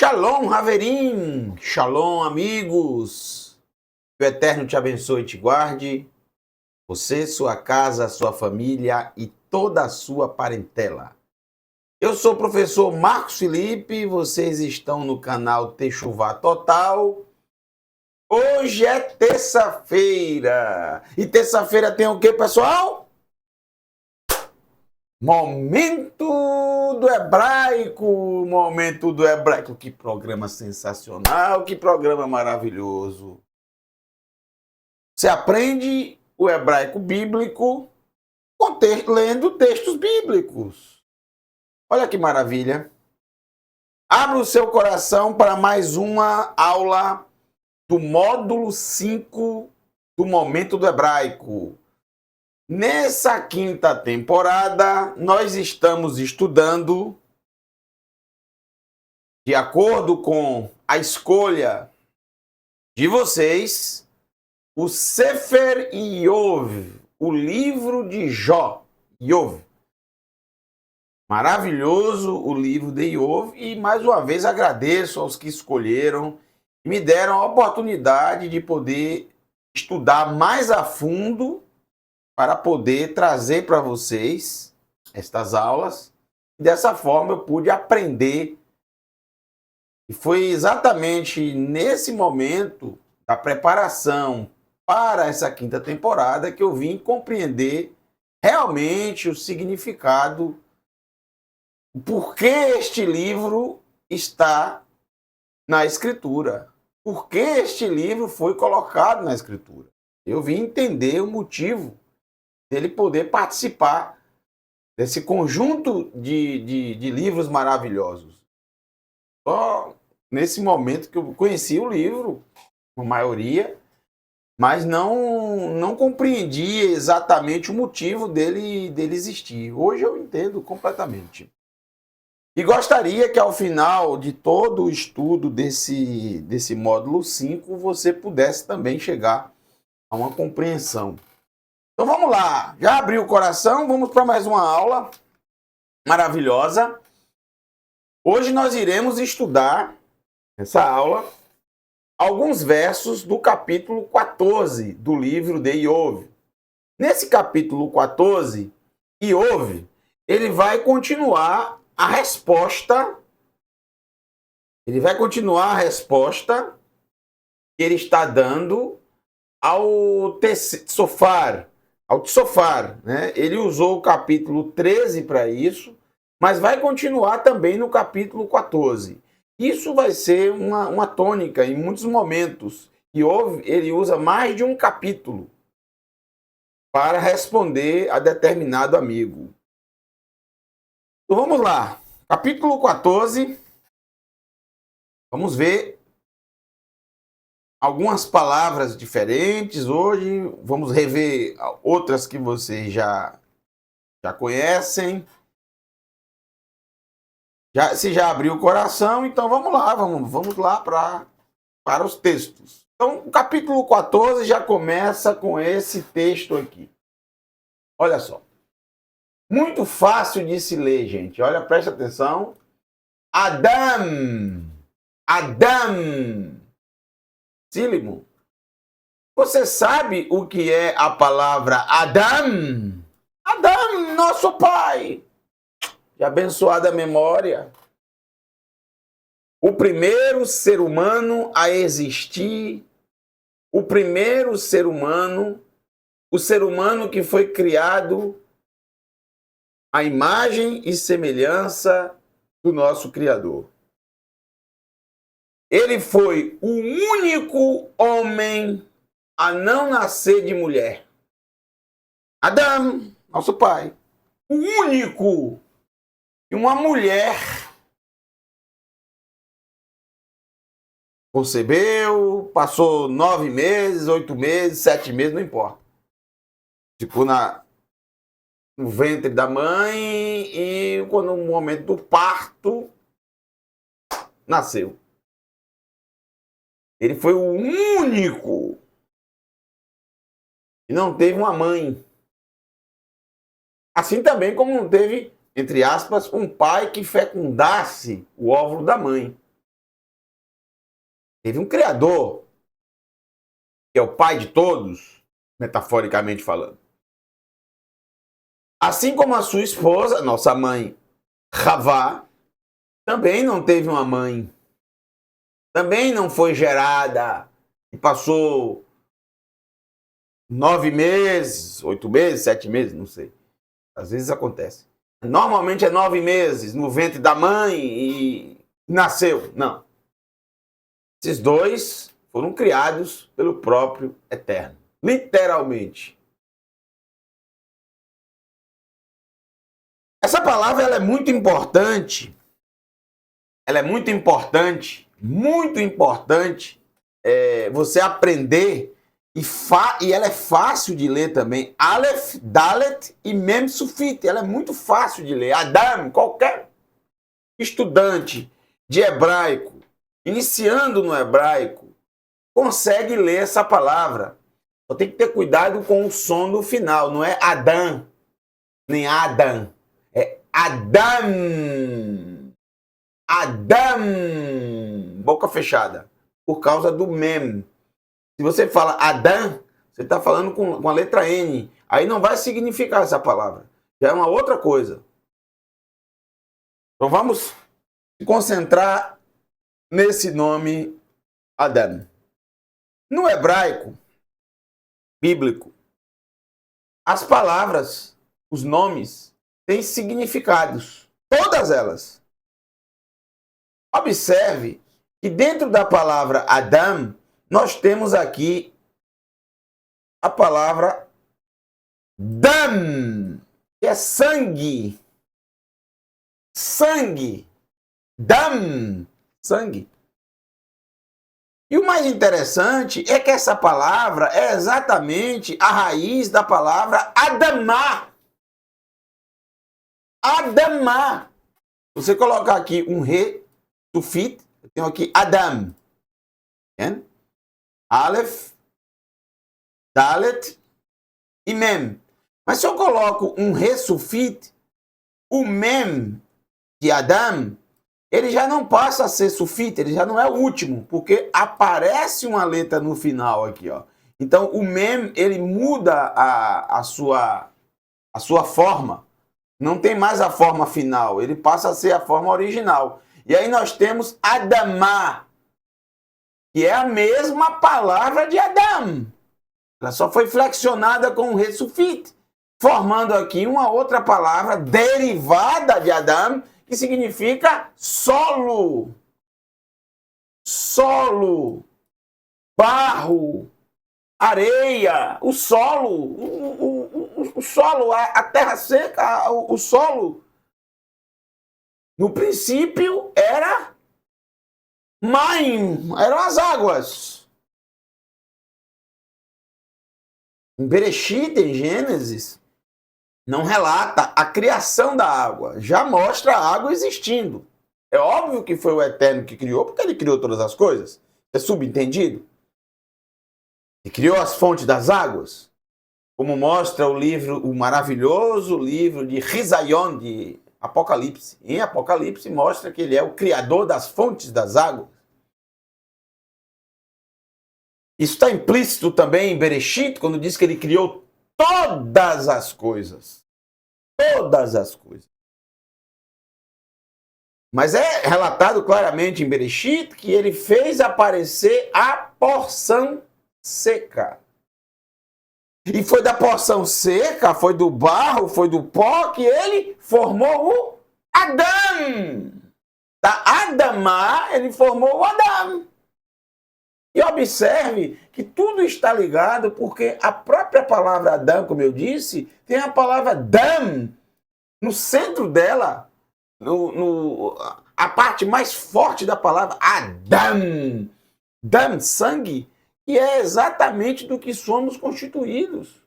Shalom, Haverim! Shalom, amigos! Que o Eterno te abençoe e te guarde, você, sua casa, sua família e toda a sua parentela. Eu sou o professor Marcos Felipe, vocês estão no canal Techuvá Total. Hoje é terça-feira. E terça-feira tem o que, pessoal? Momento do Hebraico, Momento do Hebraico. Que programa sensacional, que programa maravilhoso. Você aprende o hebraico bíblico lendo textos bíblicos. Olha que maravilha. Abra o seu coração para mais uma aula do módulo 5 do Momento do Hebraico. Nessa quinta temporada, nós estamos estudando, de acordo com a escolha de vocês, o Sefer Iov, o livro de Jó. Iov. Maravilhoso o livro de Iov, e mais uma vez agradeço aos que escolheram e me deram a oportunidade de poder estudar mais a fundo para poder trazer para vocês estas aulas. E dessa forma eu pude aprender. E foi exatamente nesse momento da preparação para essa quinta temporada que eu vim compreender realmente o significado, o porquê este livro está na Escritura, por que este livro foi colocado na Escritura. Eu vim entender o motivo dele poder participar desse conjunto de livros maravilhosos. Só nesse momento que eu conheci o livro, a maioria, mas não compreendi exatamente o motivo dele existir. Hoje eu entendo completamente. E gostaria que ao final de todo o estudo desse módulo 5, você pudesse também chegar a uma compreensão. Então vamos lá, já abriu o coração, vamos para mais uma aula maravilhosa. Hoje nós iremos estudar, nessa aula, alguns versos do capítulo 14 do livro de Iov. Nesse capítulo 14, Iov, ele vai continuar a resposta, que ele está dando ao Tsofar, né? Ele usou o capítulo 13 para isso, mas vai continuar também no capítulo 14. Isso vai ser uma tônica em muitos momentos. E ele usa mais de um capítulo para responder a determinado amigo. Então vamos lá. Capítulo 14. Vamos ver algumas palavras diferentes hoje. Vamos rever outras que vocês já conhecem. Se já abriu o coração, então vamos lá para os textos. Então, o capítulo 14 já começa com esse texto aqui. Olha só. Muito fácil de se ler, gente. Olha, presta atenção. Adam. Sílimo. Você sabe o que é a palavra Adam? Adam, nosso pai. De abençoada memória. O primeiro ser humano a existir, o primeiro ser humano, o ser humano que foi criado à imagem e semelhança do nosso Criador. Ele foi o único homem a não nascer de mulher. Adão, nosso pai. O único. E uma mulher concebeu, passou 9 meses, 8 meses, 7 meses, não importa. Ficou no ventre da mãe e quando no momento do parto, nasceu. Ele foi o único e não teve uma mãe. Assim também como não teve, entre aspas, um pai que fecundasse o óvulo da mãe. Teve um Criador, que é o Pai de todos, metaforicamente falando. Assim como a sua esposa, nossa mãe, Havá, também não teve uma mãe. Também não foi gerada e passou 9 meses, 8 meses, 7 meses, não sei. Às vezes acontece. Normalmente é 9 meses no ventre da mãe e nasceu. Não. Esses dois foram criados pelo próprio Eterno. Literalmente. Essa palavra ela é muito importante. Ela é muito importante. Muito importante você aprender. E ela é fácil de ler também. Aleph, Dalet e Mem Sufit. Ela é muito fácil de ler. Adam, qualquer estudante de hebraico, iniciando no hebraico, consegue ler essa palavra. Só tem que ter cuidado com o som do final. Não é Adam, nem Adam. É Adam. Adam. Boca fechada. Por causa do Mem. Se você fala Adam, você está falando com a letra N. Aí não vai significar essa palavra. Já é uma outra coisa. Então vamos se concentrar nesse nome Adam. No hebraico bíblico, as palavras, os nomes, têm significados. Todas elas. Observe que dentro da palavra Adam, nós temos aqui a palavra dam, que é sangue. Sangue. Dam. Sangue. E o mais interessante é que essa palavra é exatamente a raiz da palavra Adamá. Adamá. Você colocar aqui um re, sufit, eu tenho aqui Adam. Entende? Aleph, Dalet e Mem. Mas se eu coloco um re-sufit, o Mem de Adam, ele já não passa a ser sufit, ele já não é o último, porque aparece uma letra no final aqui, ó. Então o Mem, ele muda a sua forma. Não tem mais a forma final, ele passa a ser a forma original. E aí nós temos Adamá, que é a mesma palavra de Adam. Ela só foi flexionada com o re-sufit, formando aqui uma outra palavra derivada de Adam, que significa solo. Solo, barro, areia, o solo, o solo, a terra seca, o solo. No princípio era Maim, eram as águas. Em Bereshit, em Gênesis, não relata a criação da água, já mostra a água existindo. É óbvio que foi o Eterno que criou, porque ele criou todas as coisas. É subentendido. Ele criou as fontes das águas, como mostra o livro, o maravilhoso livro de Risayon, de Apocalipse. Em Apocalipse mostra que ele é o criador das fontes das águas. Isso está implícito também em Bereshit, quando diz que ele criou todas as coisas. Todas as coisas. Mas é relatado claramente em Bereshit que ele fez aparecer a porção seca. E foi da porção seca, foi do barro, foi do pó que ele formou o Adam. Da Adamá, ele formou o Adam. E observe que tudo está ligado porque a própria palavra Adão, como eu disse, tem a palavra Dam no centro dela, a parte mais forte da palavra Adam. Dam, sangue, e é exatamente do que somos constituídos.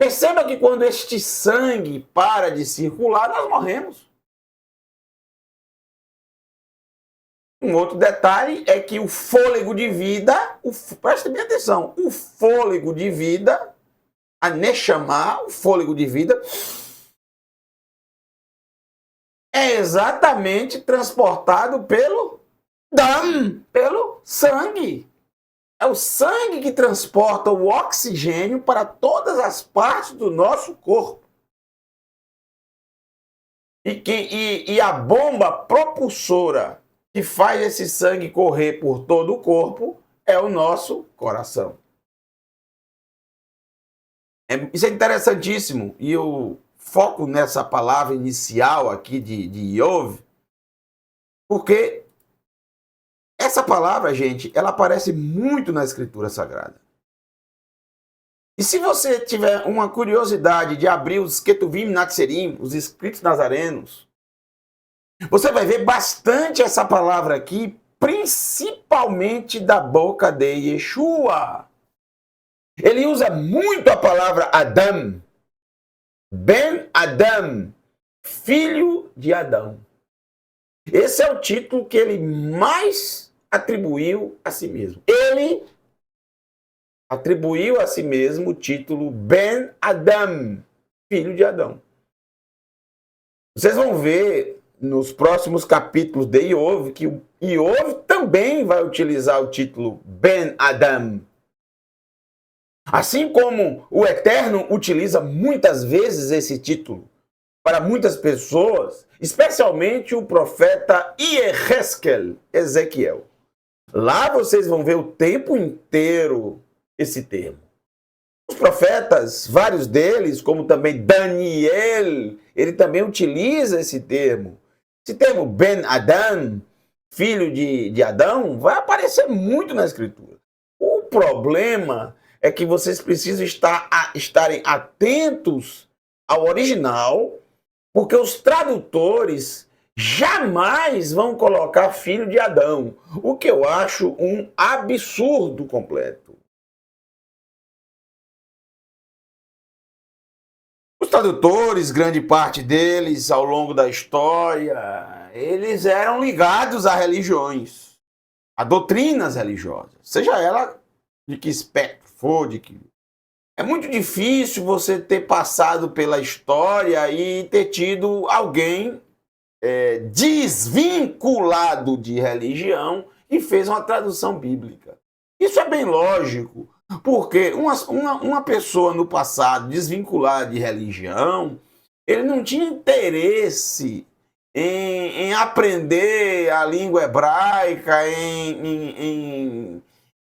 Perceba que quando este sangue para de circular, nós morremos. Um outro detalhe é que o fôlego de vida, preste bem atenção, o fôlego de vida, a Neshama, o fôlego de vida, é exatamente transportado pelo Dam, pelo sangue. É o sangue que transporta o oxigênio para todas as partes do nosso corpo. E a bomba propulsora que faz esse sangue correr por todo o corpo é o nosso coração. Isso é interessantíssimo. E eu foco nessa palavra inicial aqui de Iov, porque essa palavra, gente, ela aparece muito na Escritura Sagrada. E se você tiver uma curiosidade de abrir os Ketuvim Natserim, os escritos nazarenos, você vai ver bastante essa palavra aqui, principalmente da boca de Yeshua. Ele usa muito a palavra Adam, Ben Adam, filho de Adão. Esse é o título que ele mais atribuiu a si mesmo. Ele atribuiu a si mesmo o título Ben Adam, filho de Adão. Vocês vão ver nos próximos capítulos de Iov que o Iov também vai utilizar o título Ben Adam. Assim como o Eterno utiliza muitas vezes esse título para muitas pessoas, especialmente o profeta Ieheskel, Ezequiel. Lá vocês vão ver o tempo inteiro esse termo. Os profetas, vários deles, como também Daniel, ele também utiliza esse termo. Esse termo Ben Adam, filho de Adão, vai aparecer muito na Escritura. O problema é que vocês precisam estarem atentos ao original, porque os tradutores jamais vão colocar filho de Adão, o que eu acho um absurdo completo. Os tradutores, grande parte deles, ao longo da história, eles eram ligados a religiões, a doutrinas religiosas, seja ela de que espectro for, de que... É muito difícil você ter passado pela história e ter tido alguém desvinculado de religião e fez uma tradução bíblica. Isso é bem lógico, porque uma pessoa no passado desvinculada de religião, ele não tinha interesse em aprender a língua hebraica,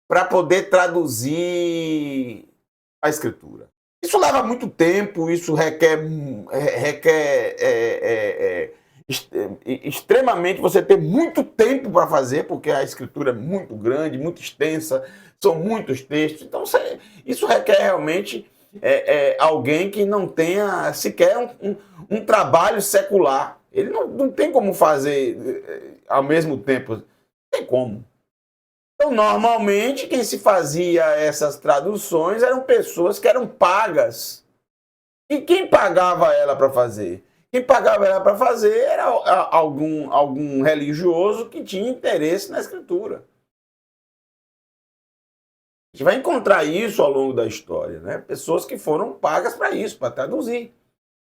para poder traduzir a Escritura. Isso leva muito tempo, isso requer extremamente você ter muito tempo para fazer, porque a Escritura é muito grande, muito extensa, são muitos textos. Então, isso requer realmente alguém que não tenha sequer um trabalho secular. Ele não tem como fazer ao mesmo tempo. Não tem como. Então, normalmente, quem se fazia essas traduções eram pessoas que eram pagas. E quem pagava ela para fazer? Quem pagava ela para fazer era algum religioso que tinha interesse na Escritura. A gente vai encontrar isso ao longo da história, né? Pessoas que foram pagas para isso, para traduzir.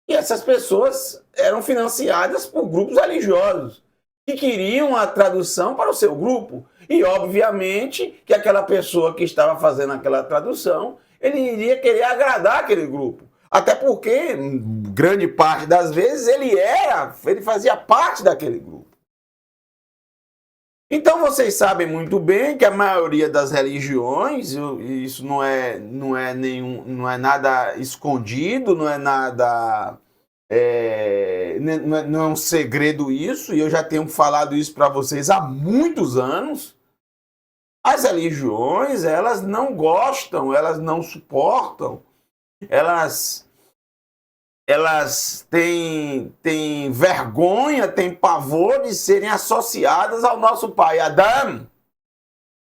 E essas pessoas eram financiadas por grupos religiosos que queriam a tradução para o seu grupo. E, obviamente, que aquela pessoa que estava fazendo aquela tradução, ele iria querer agradar aquele grupo. Até porque, grande parte das vezes, ele fazia parte daquele grupo. Então, vocês sabem muito bem que a maioria das religiões, isso não é nada escondido, não é nada... não é um segredo isso, e eu já tenho falado isso para vocês há muitos anos. As religiões, elas não gostam, elas não suportam, elas têm vergonha, têm pavor de serem associadas ao nosso pai Adão,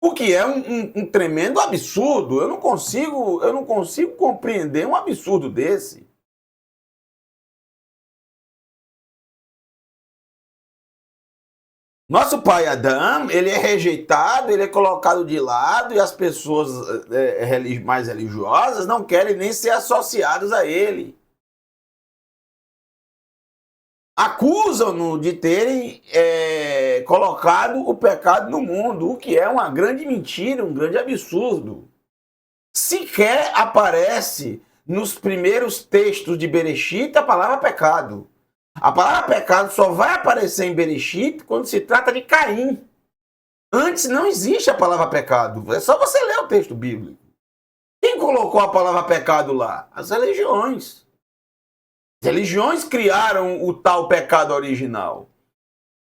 o que é um tremendo absurdo. Eu não consigo compreender um absurdo desse. Nosso pai Adão, ele é rejeitado, ele é colocado de lado, e as pessoas mais religiosas não querem nem ser associadas a ele. acusam-no de terem colocado o pecado no mundo, o que é uma grande mentira, um grande absurdo. Sequer aparece nos primeiros textos de Bereshit a palavra pecado. A palavra pecado só vai aparecer em Bereshit quando se trata de Caim. Antes não existe a palavra pecado. É só você ler o texto bíblico. Quem colocou a palavra pecado lá? As religiões. As religiões criaram o tal pecado original.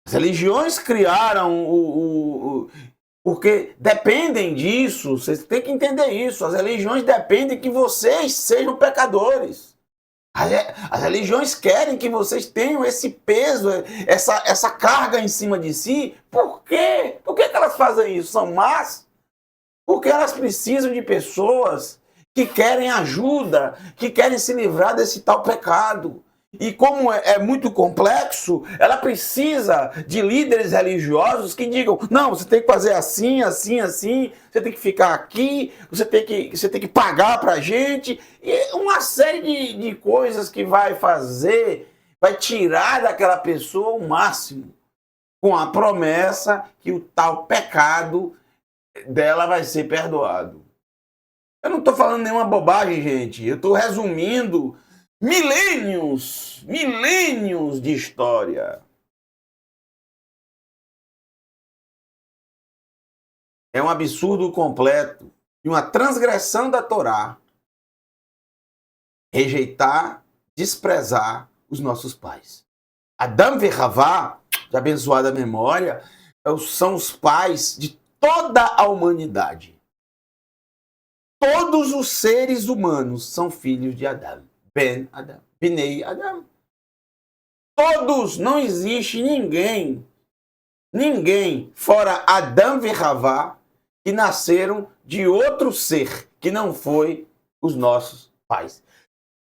As religiões criaram porque dependem disso, vocês têm que entender isso. As religiões dependem que vocês sejam pecadores. As religiões querem que vocês tenham esse peso, essa carga em cima de si. Por quê? Por que elas fazem isso? São más? Porque elas precisam de pessoas que querem ajuda, que querem se livrar desse tal pecado. E como é muito complexo, ela precisa de líderes religiosos que digam, não, você tem que fazer assim, assim, assim, você tem que ficar aqui, você tem que pagar pra gente, e uma série de coisas que vai fazer, vai tirar daquela pessoa o máximo, com a promessa que o tal pecado dela vai ser perdoado. Eu não estou falando nenhuma bobagem, gente. Eu estou resumindo milênios de história. É um absurdo completo e uma transgressão da Torá rejeitar, desprezar os nossos pais. Adão e Havá, de abençoada memória, são os pais de toda a humanidade. Todos os seres humanos são filhos de Adão. Ben Adão. Binei Adão. Todos, não existe ninguém fora Adão e Havá que nasceram de outro ser que não foi os nossos pais.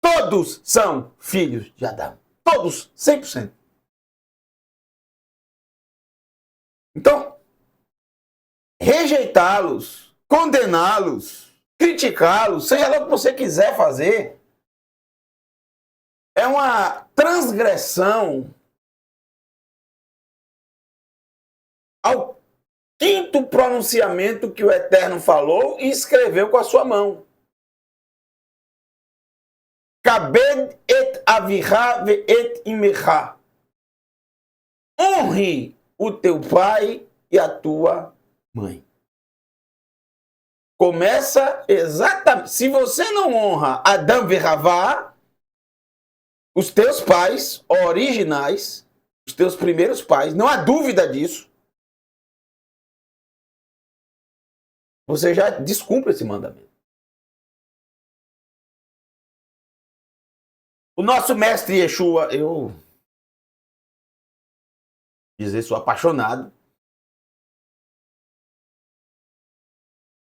Todos são filhos de Adão. Todos, 100%. Então, rejeitá-los, condená-los, criticá-los, seja lá o que você quiser fazer, é uma transgressão ao quinto pronunciamento que o Eterno falou e escreveu com a sua mão. Kabed et aviha ve et imecha. Honre o teu pai e a tua mãe. Começa exatamente. Se você não honra Adão e Havá, os teus pais originais, os teus primeiros pais, não há dúvida disso, você já descumpre esse mandamento. O nosso mestre Yeshua, eu sou apaixonado.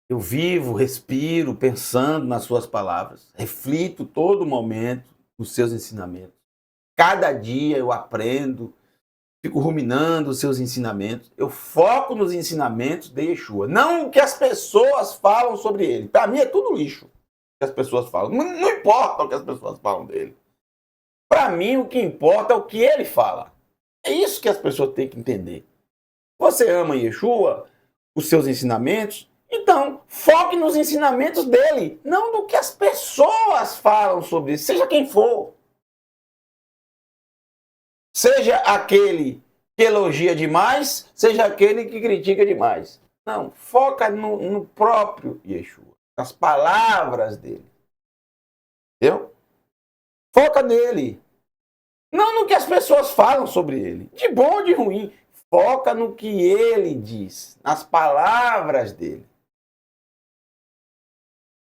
Eu vivo, respiro, pensando nas suas palavras, reflito todo momento nos seus ensinamentos. Cada dia eu aprendo, fico ruminando os seus ensinamentos. Eu foco nos ensinamentos de Yeshua, não o que as pessoas falam sobre ele. Para mim é tudo lixo que as pessoas falam. Não importa o que as pessoas falam dele. Para mim o que importa é o que ele fala. É isso que as pessoas têm que entender. Você ama Yeshua, os seus ensinamentos? Então, foque nos ensinamentos dele, não do que as pessoas falam sobre isso, seja quem for. Seja aquele que elogia demais, seja aquele que critica demais. Não, foca no próprio Yeshua, nas palavras dele. Entendeu? Foca nele. Não no que as pessoas falam sobre ele, de bom ou de ruim. Foca no que ele diz, nas palavras dele.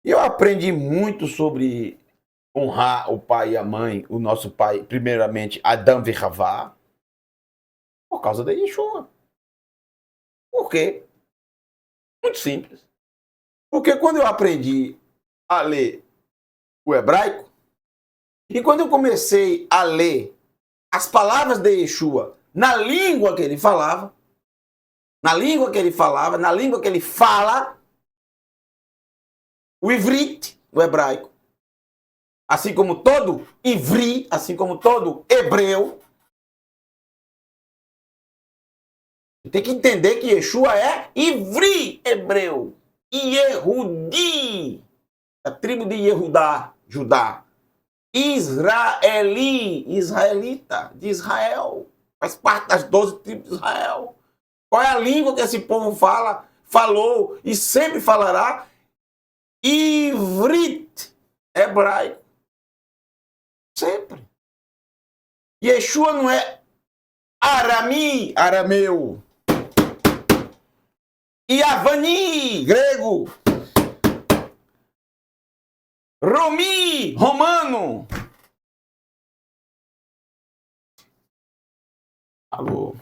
Eu aprendi muito sobre honrar o pai e a mãe, o nosso pai, primeiramente, Adão e Havá, por causa da Yeshua. Por quê? Muito simples. Porque quando eu aprendi a ler o hebraico, e quando eu comecei a ler as palavras de Yeshua na língua que ele falava, na língua que ele fala, o ivrit, o hebraico, assim como todo ivri, assim como todo hebreu, Tem que entender que Yeshua é Ivri, hebreu. Yehudi, a tribo de Yehudá, Judá. Israeli, israelita, de Israel. Faz parte das 12 tribos de Israel. Qual é a língua que esse povo fala, falou e sempre falará? Ivrit, hebraico. Sempre. Yeshua não é Arami, arameu. Yavani, grego. Romi, romano. Alô.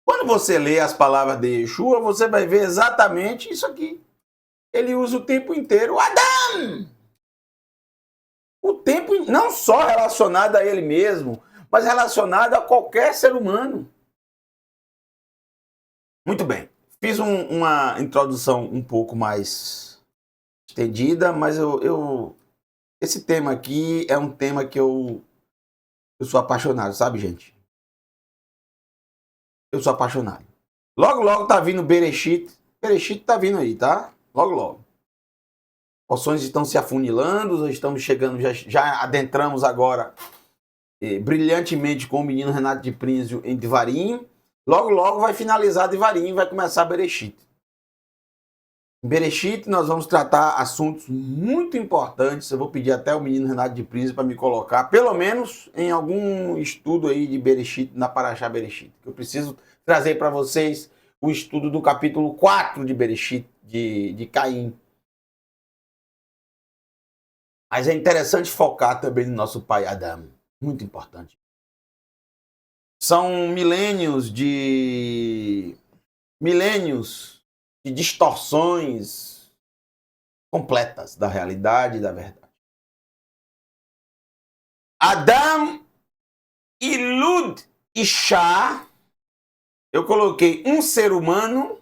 Quando você lê as palavras de Yeshua, você vai ver exatamente isso aqui. Ele usa o tempo inteiro Adam. O tempo não só relacionado a ele mesmo, mas relacionado a qualquer ser humano. Muito bem. Fiz uma introdução um pouco mais estendida, mas esse tema aqui é um tema que eu sou apaixonado, sabe, gente? Eu sou apaixonado. Logo, logo tá vindo Bereshit. Bereshit tá vindo aí, tá? Logo, logo. Porções estão se afunilando, estamos chegando, já adentramos agora brilhantemente com o menino Renato de Prínsio em Devarim. Logo, logo vai finalizar Devarim e vai começar Bereshit. Em Bereshit nós vamos tratar assuntos muito importantes. Eu vou pedir até o menino Renato de Prínsio para me colocar, pelo menos em algum estudo aí de Bereshit, na Parashá Bereshit. Eu preciso trazer para vocês o estudo do capítulo 4 de Bereshit, de Caim. Mas é interessante focar também no nosso pai Adão. Muito importante. São milênios de distorções completas da realidade e da verdade. Adam e Lud e Shá, eu coloquei um ser humano,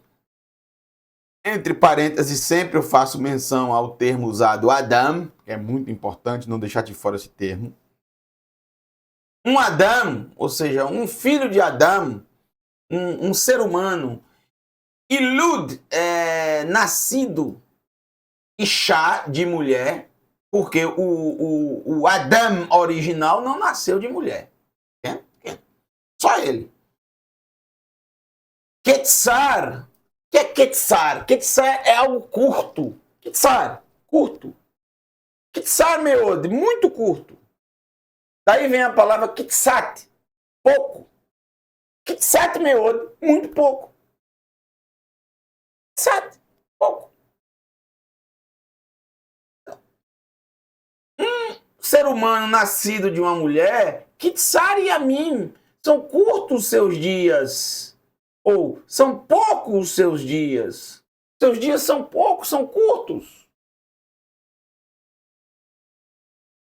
entre parênteses, sempre eu faço menção ao termo usado Adam, que é muito importante não deixar de fora esse termo. Um Adam, ou seja, um filho de Adam, um ser humano, e Lud é nascido Ishá, de mulher, porque o Adam original não nasceu de mulher. Só ele. Quetzar. O que é Quetzar? Quetzar é algo curto. Quetzar, curto. Quetzar, meode, muito curto. Daí vem a palavra Quetzat, pouco. Quetzat, meode, muito pouco. Quetzat, pouco. Um ser humano nascido de uma mulher, Quetzar e Amim, são curtos os seus dias. Ou são poucos os seus dias. Seus dias são poucos, são curtos.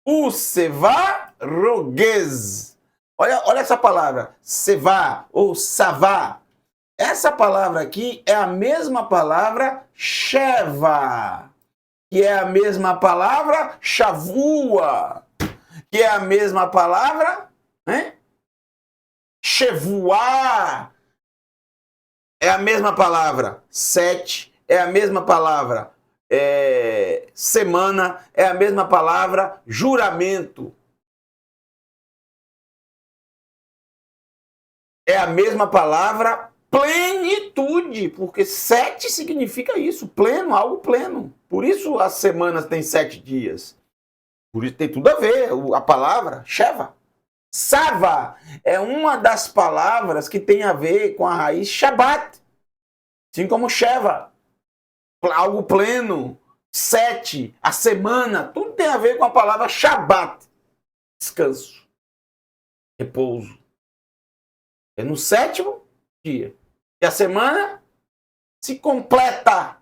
O Sevá Roguez. Olha essa palavra. Sevá ou Savá. Essa palavra aqui é a mesma palavra Sheva, que é a mesma palavra Shavua, que é a mesma palavra Shevuá. É a mesma palavra 7, é a mesma palavra semana, é a mesma palavra juramento. É a mesma palavra plenitude, porque 7 significa isso, pleno, algo pleno. Por isso as semanas têm 7 dias. Por isso tem tudo a ver, a palavra Sheva. Sava é uma das palavras que tem a ver com a raiz Shabbat. Assim como Sheva, algo pleno, 7, a semana, tudo tem a ver com a palavra Shabbat. Descanso, repouso. É no 7º dia. E a semana se completa.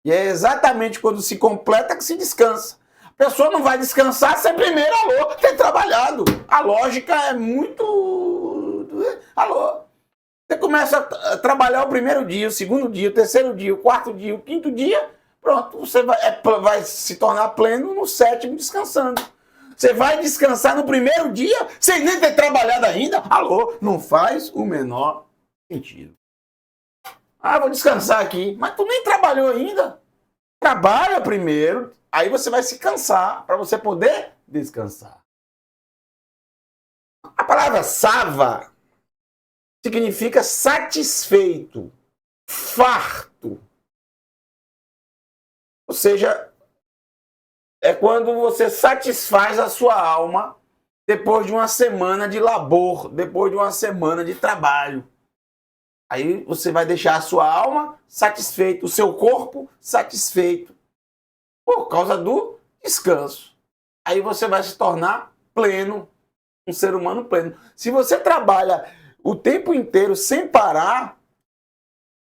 E é exatamente quando se completa que se descansa. A pessoa não vai descansar sem primeiro, ter trabalhado. A lógica é muito... Você começa a trabalhar o primeiro dia, o segundo dia, o terceiro dia, o quarto dia, o quinto dia, pronto, você vai se tornar pleno no 7º descansando. Você vai descansar no primeiro dia sem nem ter trabalhado ainda? Alô, não faz o menor sentido. Ah, vou descansar aqui. Mas tu nem trabalhou ainda. Trabalha primeiro, aí você vai se cansar para você poder descansar. A palavra sava significa satisfeito, farto. Ou seja, é quando você satisfaz a sua alma depois de uma semana de labor, depois de uma semana de trabalho. Aí você vai deixar a sua alma satisfeita, o seu corpo satisfeito, por causa do descanso. Aí você vai se tornar pleno, um ser humano pleno. Se você trabalha o tempo inteiro sem parar,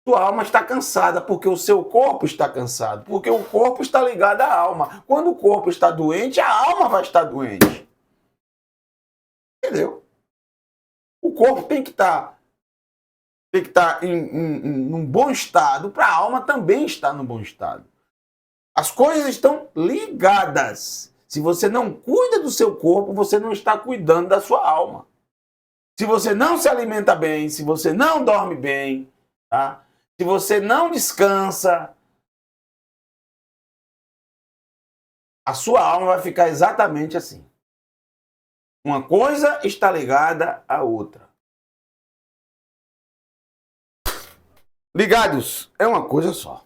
sua alma está cansada, porque o seu corpo está cansado, porque o corpo está ligado à alma. Quando o corpo está doente, a alma vai estar doente. Entendeu? O corpo tem que estar em um bom estado para a alma também estar no bom estado. As coisas estão ligadas. Se você não cuida do seu corpo, você não está cuidando da sua alma. Se você não se alimenta bem, se você não dorme bem, tá? Se você não descansa, a sua alma vai ficar exatamente assim. Uma coisa está ligada à outra. Ligados é uma coisa só.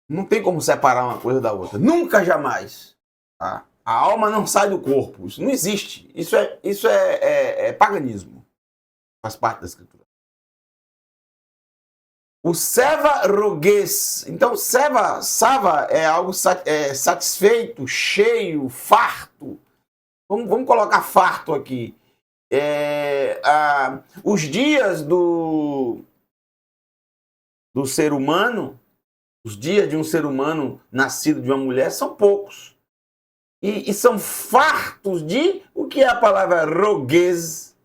Não tem como separar uma coisa da outra. Nunca, jamais. Tá? A alma não sai do corpo. Isso não existe. Isso é paganismo. Faz parte da escritura. O seva roguês. Então, sava é algo satisfeito, cheio, farto. Vamos colocar farto aqui. Os dias do ser humano, os dias de um ser humano nascido de uma mulher são poucos. E são fartos de... O que é a palavra roguês?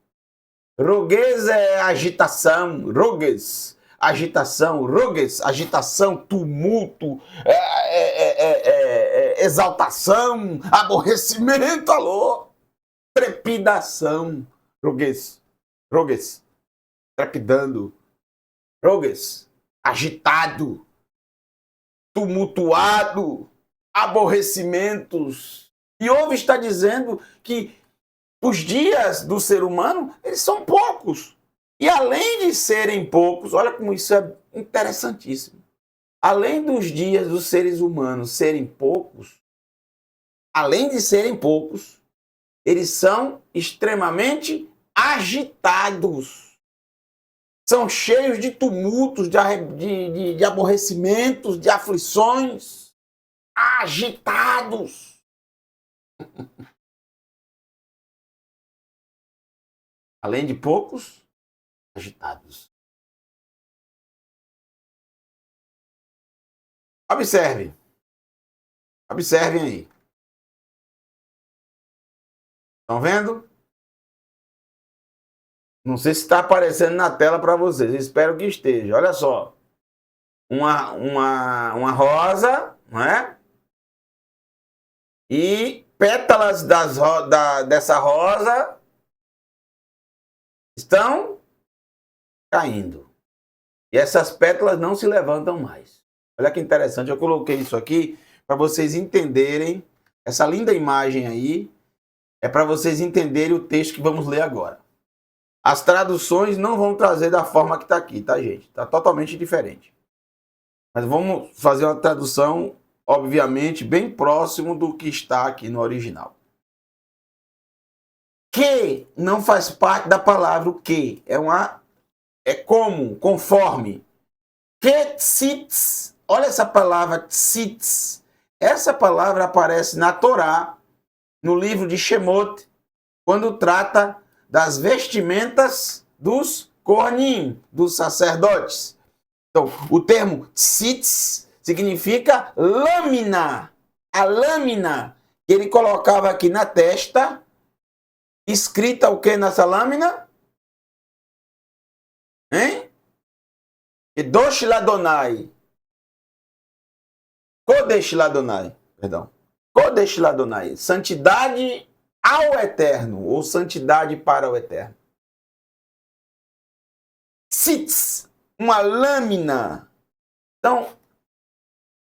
Roguês é agitação, rogues. Agitação, rogues, agitação, tumulto, exaltação, aborrecimento, alô, trepidação, rogues, trepidando, rogues, agitado, tumultuado, aborrecimentos. E Iov está dizendo que os dias do ser humano, eles são poucos. E além de serem poucos, olha como isso é interessantíssimo. Além dos dias dos seres humanos serem poucos, além de serem poucos, eles são extremamente agitados. São cheios de tumultos, de aborrecimentos, de aflições. Agitados. Além de poucos, agitados. Observem aí. Estão vendo? Não sei se está aparecendo na tela para vocês. Espero que esteja. Olha só. Uma rosa, não é? E pétalas dessa rosa estão caindo. E essas pétalas não se levantam mais. Olha que interessante. Eu coloquei isso aqui para vocês entenderem. Essa linda imagem aí é para vocês entenderem o texto que vamos ler agora. As traduções não vão trazer da forma que está aqui, tá, gente? Está totalmente diferente. Mas vamos fazer uma tradução, obviamente, bem próximo do que está aqui no original. Que não faz parte da palavra o que. É como, conforme. Que tzitz. Olha essa palavra tzitz. Essa palavra aparece na Torá, no livro de Shemot, quando trata das vestimentas dos Kohanim, dos sacerdotes. Então, o termo tzitz significa lâmina. A lâmina que ele colocava aqui na testa, escrita o que nessa lâmina? Hein? Kedosh Ladonai. Kodesh Ladonai. Perdão. Kodesh Ladonai. Santidade ao Eterno, ou santidade para o Eterno. Tzitz, uma lâmina. Então,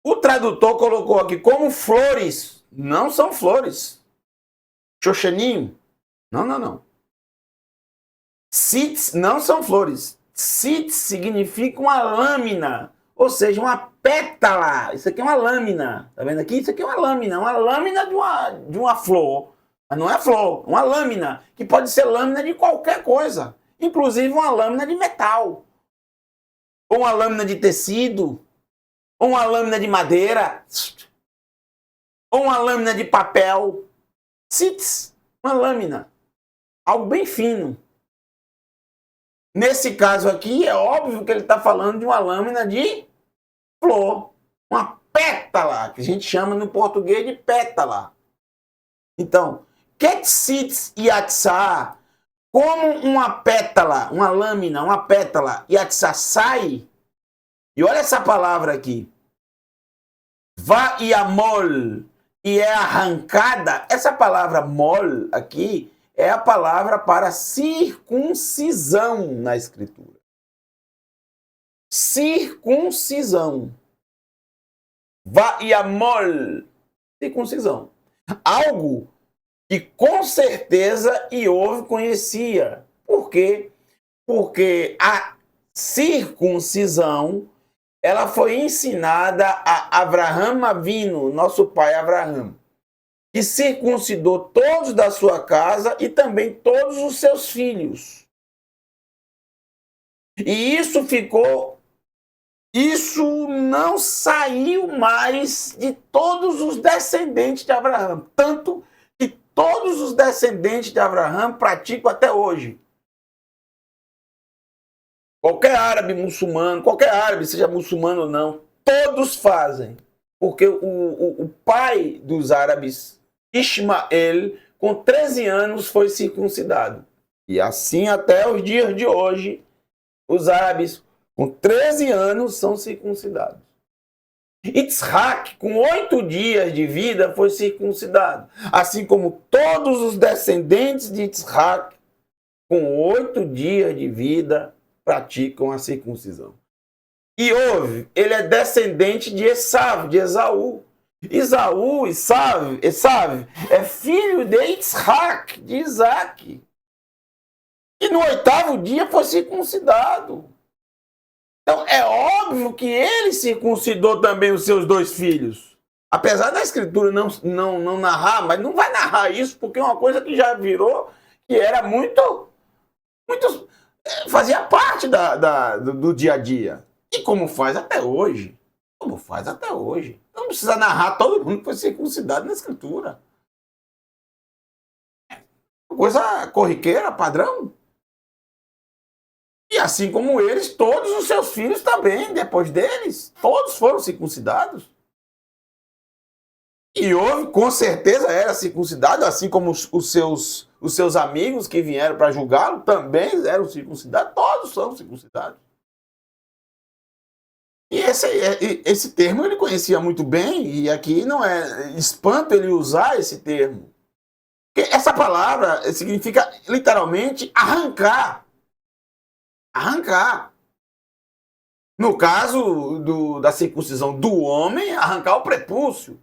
o tradutor colocou aqui como flores. Não são flores. Xoxaninho. Não. Tzitz não são flores. Tzitz significa uma lâmina, ou seja, uma pétala. Isso aqui é uma lâmina. Tá vendo aqui? Isso aqui é uma lâmina de uma flor. Mas não é flor, uma lâmina, que pode ser lâmina de qualquer coisa. Inclusive uma lâmina de metal. Ou uma lâmina de tecido. Ou uma lâmina de madeira. Ou uma lâmina de papel. Tzitz, uma lâmina. Algo bem fino. Nesse caso aqui, é óbvio que ele está falando de uma lâmina de flor. Uma pétala, que a gente chama no português de pétala. Então, Ketzitz Yatzah, como uma pétala, uma lâmina, uma pétala, Yatzah sai, e olha essa palavra aqui, Va Yamol, e é arrancada, essa palavra mol aqui, é a palavra para circuncisão na Escritura. Circuncisão. Va Yamol, circuncisão. Algo que com certeza Iov conhecia. Por quê? Porque a circuncisão ela foi ensinada a Avraham Avinu, nosso pai Avraham, que circuncidou todos da sua casa e também todos os seus filhos. E isso não saiu mais de todos os descendentes de Abraão. Tanto que todos os descendentes de Abraão praticam até hoje. Qualquer árabe muçulmano, qualquer árabe, seja muçulmano ou não, todos fazem. Porque o pai dos árabes, Ismael, com 13 anos foi circuncidado. E assim até os dias de hoje, os árabes com 13 anos são circuncidados. Yitzhak, com 8 dias de vida, foi circuncidado. Assim como todos os descendentes de Yitzhak, com 8 dias de vida, praticam a circuncisão. Iov, ele é descendente de Esav, de Esaú. Esav é filho de Yitzhak, de Isaac. E no 8º dia foi circuncidado. Então é óbvio que ele circuncidou também os seus 2 filhos. Apesar da Escritura não narrar, mas não vai narrar isso porque é uma coisa que já virou, que era muito fazia parte do dia a dia. E como faz até hoje. Não precisa narrar todo mundo que foi circuncidado na Escritura. Coisa corriqueira, padrão. E assim como eles, todos os seus filhos também, depois deles, todos foram circuncidados. E houve, com certeza, era circuncidado, assim como os seus amigos que vieram para julgá-lo também eram circuncidados, todos são circuncidados. E esse termo ele conhecia muito bem, e aqui não é espanto ele usar esse termo. Porque essa palavra significa literalmente arrancar. Arrancar. No caso da circuncisão do homem, arrancar o prepúcio.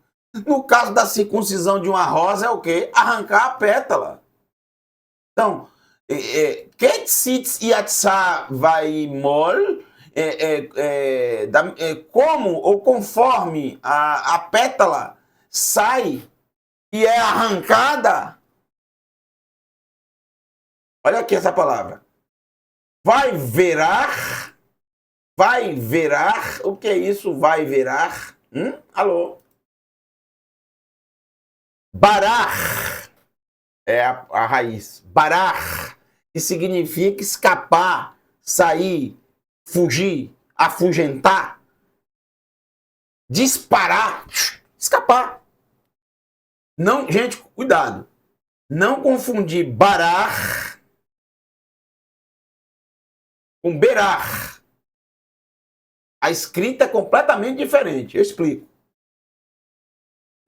No caso da circuncisão de uma rosa é o quê? Arrancar a pétala. Então, Ketzitz Yatzah Vaimol, como ou conforme a pétala sai e é arrancada. Olha aqui essa palavra. Vai verar, o que é isso? Vai verar, alô? Barar é a raiz, barar, que significa escapar, sair, fugir, afugentar, disparar, escapar. Não, gente, cuidado, não confundir barar com berar. A escrita é completamente diferente. Eu explico.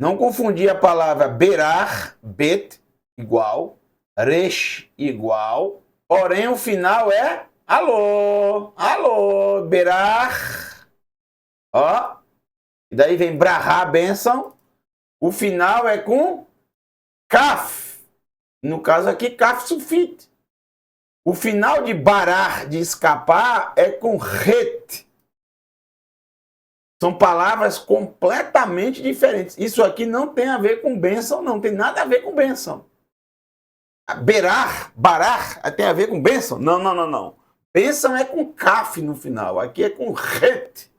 Não confundir a palavra berar, bet, igual, resh igual, porém o final é alô, alô, berar, ó, e daí vem brahá, bênção, o final é com kaf, no caso aqui kaf sulfite. O final de barar, de escapar, é com ret. São palavras completamente diferentes. Isso aqui não tem a ver com bênção, não tem nada a ver com bênção. Berar, barar, tem a ver com bênção? Não, não, não, não. Bênção é com kaf no final, aqui é com ret.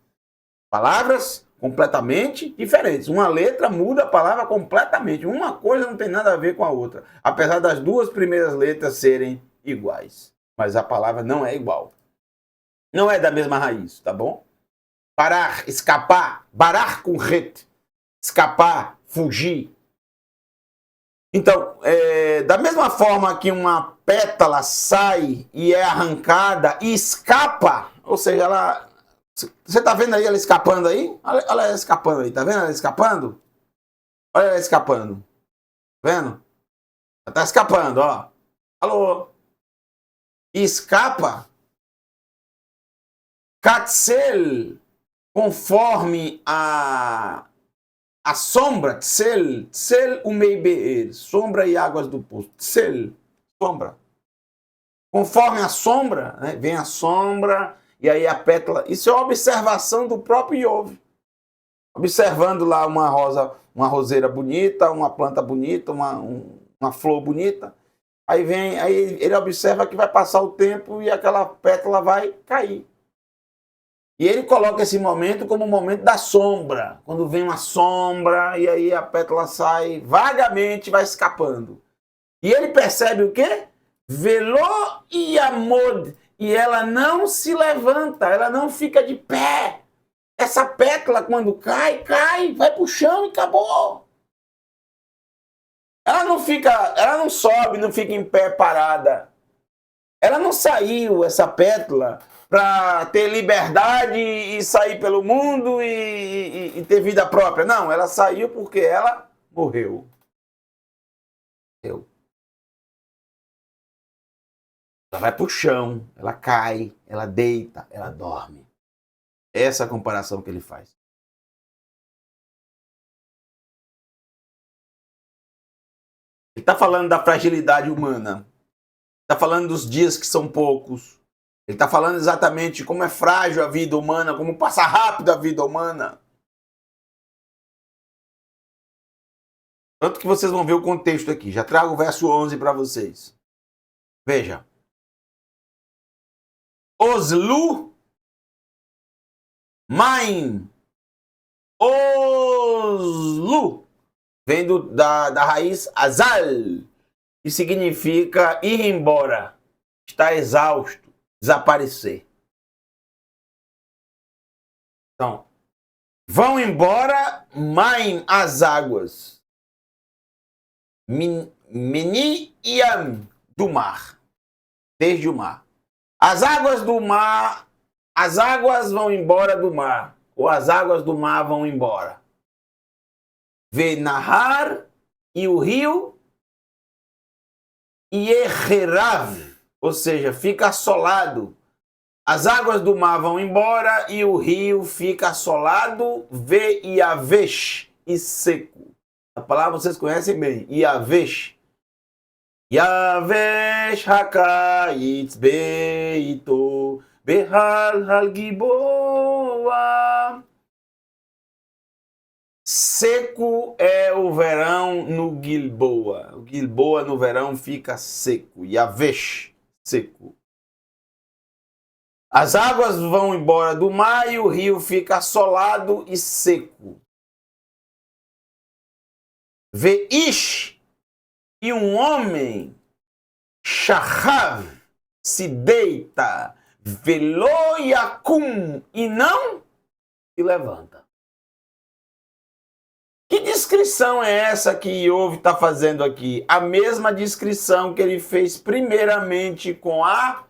Palavras completamente diferentes. Uma letra muda a palavra completamente. Uma coisa não tem nada a ver com a outra. Apesar das duas primeiras letras serem iguais. Mas a palavra não é igual. Não é da mesma raiz, tá bom? Parar, escapar, barar com ret. Escapar, fugir. Então, da mesma forma que uma pétala sai e é arrancada e escapa, ou seja, ela... Você tá vendo aí ela escapando aí? Olha ela escapando aí, tá vendo ela escapando? Olha ela escapando. Tá vendo? Ela tá escapando, ó. Alô? E escapa. Katzel, conforme a sombra, tzel umei be'er, sombra e águas do poço, tzel, sombra. Conforme a sombra, né, vem a sombra, e aí a pétala, isso é uma observação do próprio Iov. Observando lá uma roseira bonita, uma planta bonita, uma flor bonita, aí ele observa que vai passar o tempo e aquela pétala vai cair. E ele coloca esse momento como o momento da sombra. Quando vem uma sombra e aí a pétala sai vagamente, vai escapando. E ele percebe o quê? Veló e amod. E ela não se levanta, ela não fica de pé. Essa pétala, quando cai, vai pro chão e acabou. Ela não sobe, não fica em pé parada. Ela não saiu, essa pétala, para ter liberdade e sair pelo mundo e ter vida própria. Não, ela saiu porque ela morreu. Ela vai pro chão, ela cai, ela deita, ela dorme. Essa é a comparação que ele faz. Ele está falando da fragilidade humana. Está falando dos dias que são poucos. Ele está falando exatamente como é frágil a vida humana, como passa rápido a vida humana. Tanto que vocês vão ver o contexto aqui. Já trago o verso 11 para vocês. Veja. Oslu Maim. Oslu. Vem da raiz azal, que significa ir embora, estar exausto, desaparecer. Então, vão embora maim, as águas. Meni iam, do mar, desde o mar. As águas do mar, as águas vão embora do mar, ou as águas do mar vão embora. Vê Nahar e o rio Yeherav, ou seja, fica assolado. As águas do mar vão embora e o rio fica assolado, Vê Yavesh, e seco. A palavra vocês conhecem bem, Yavesh. Yavesh hakayitz beito behal halgiboa. Seco é o verão no Gilboa. O Gilboa no verão fica seco. Yavesh, seco. As águas vão embora do mar e o rio fica assolado e seco. Veish, e um homem, shachav, se deita, velo yakum, e não se levanta. Que descrição é essa que Iov está fazendo aqui? A mesma descrição que ele fez primeiramente com a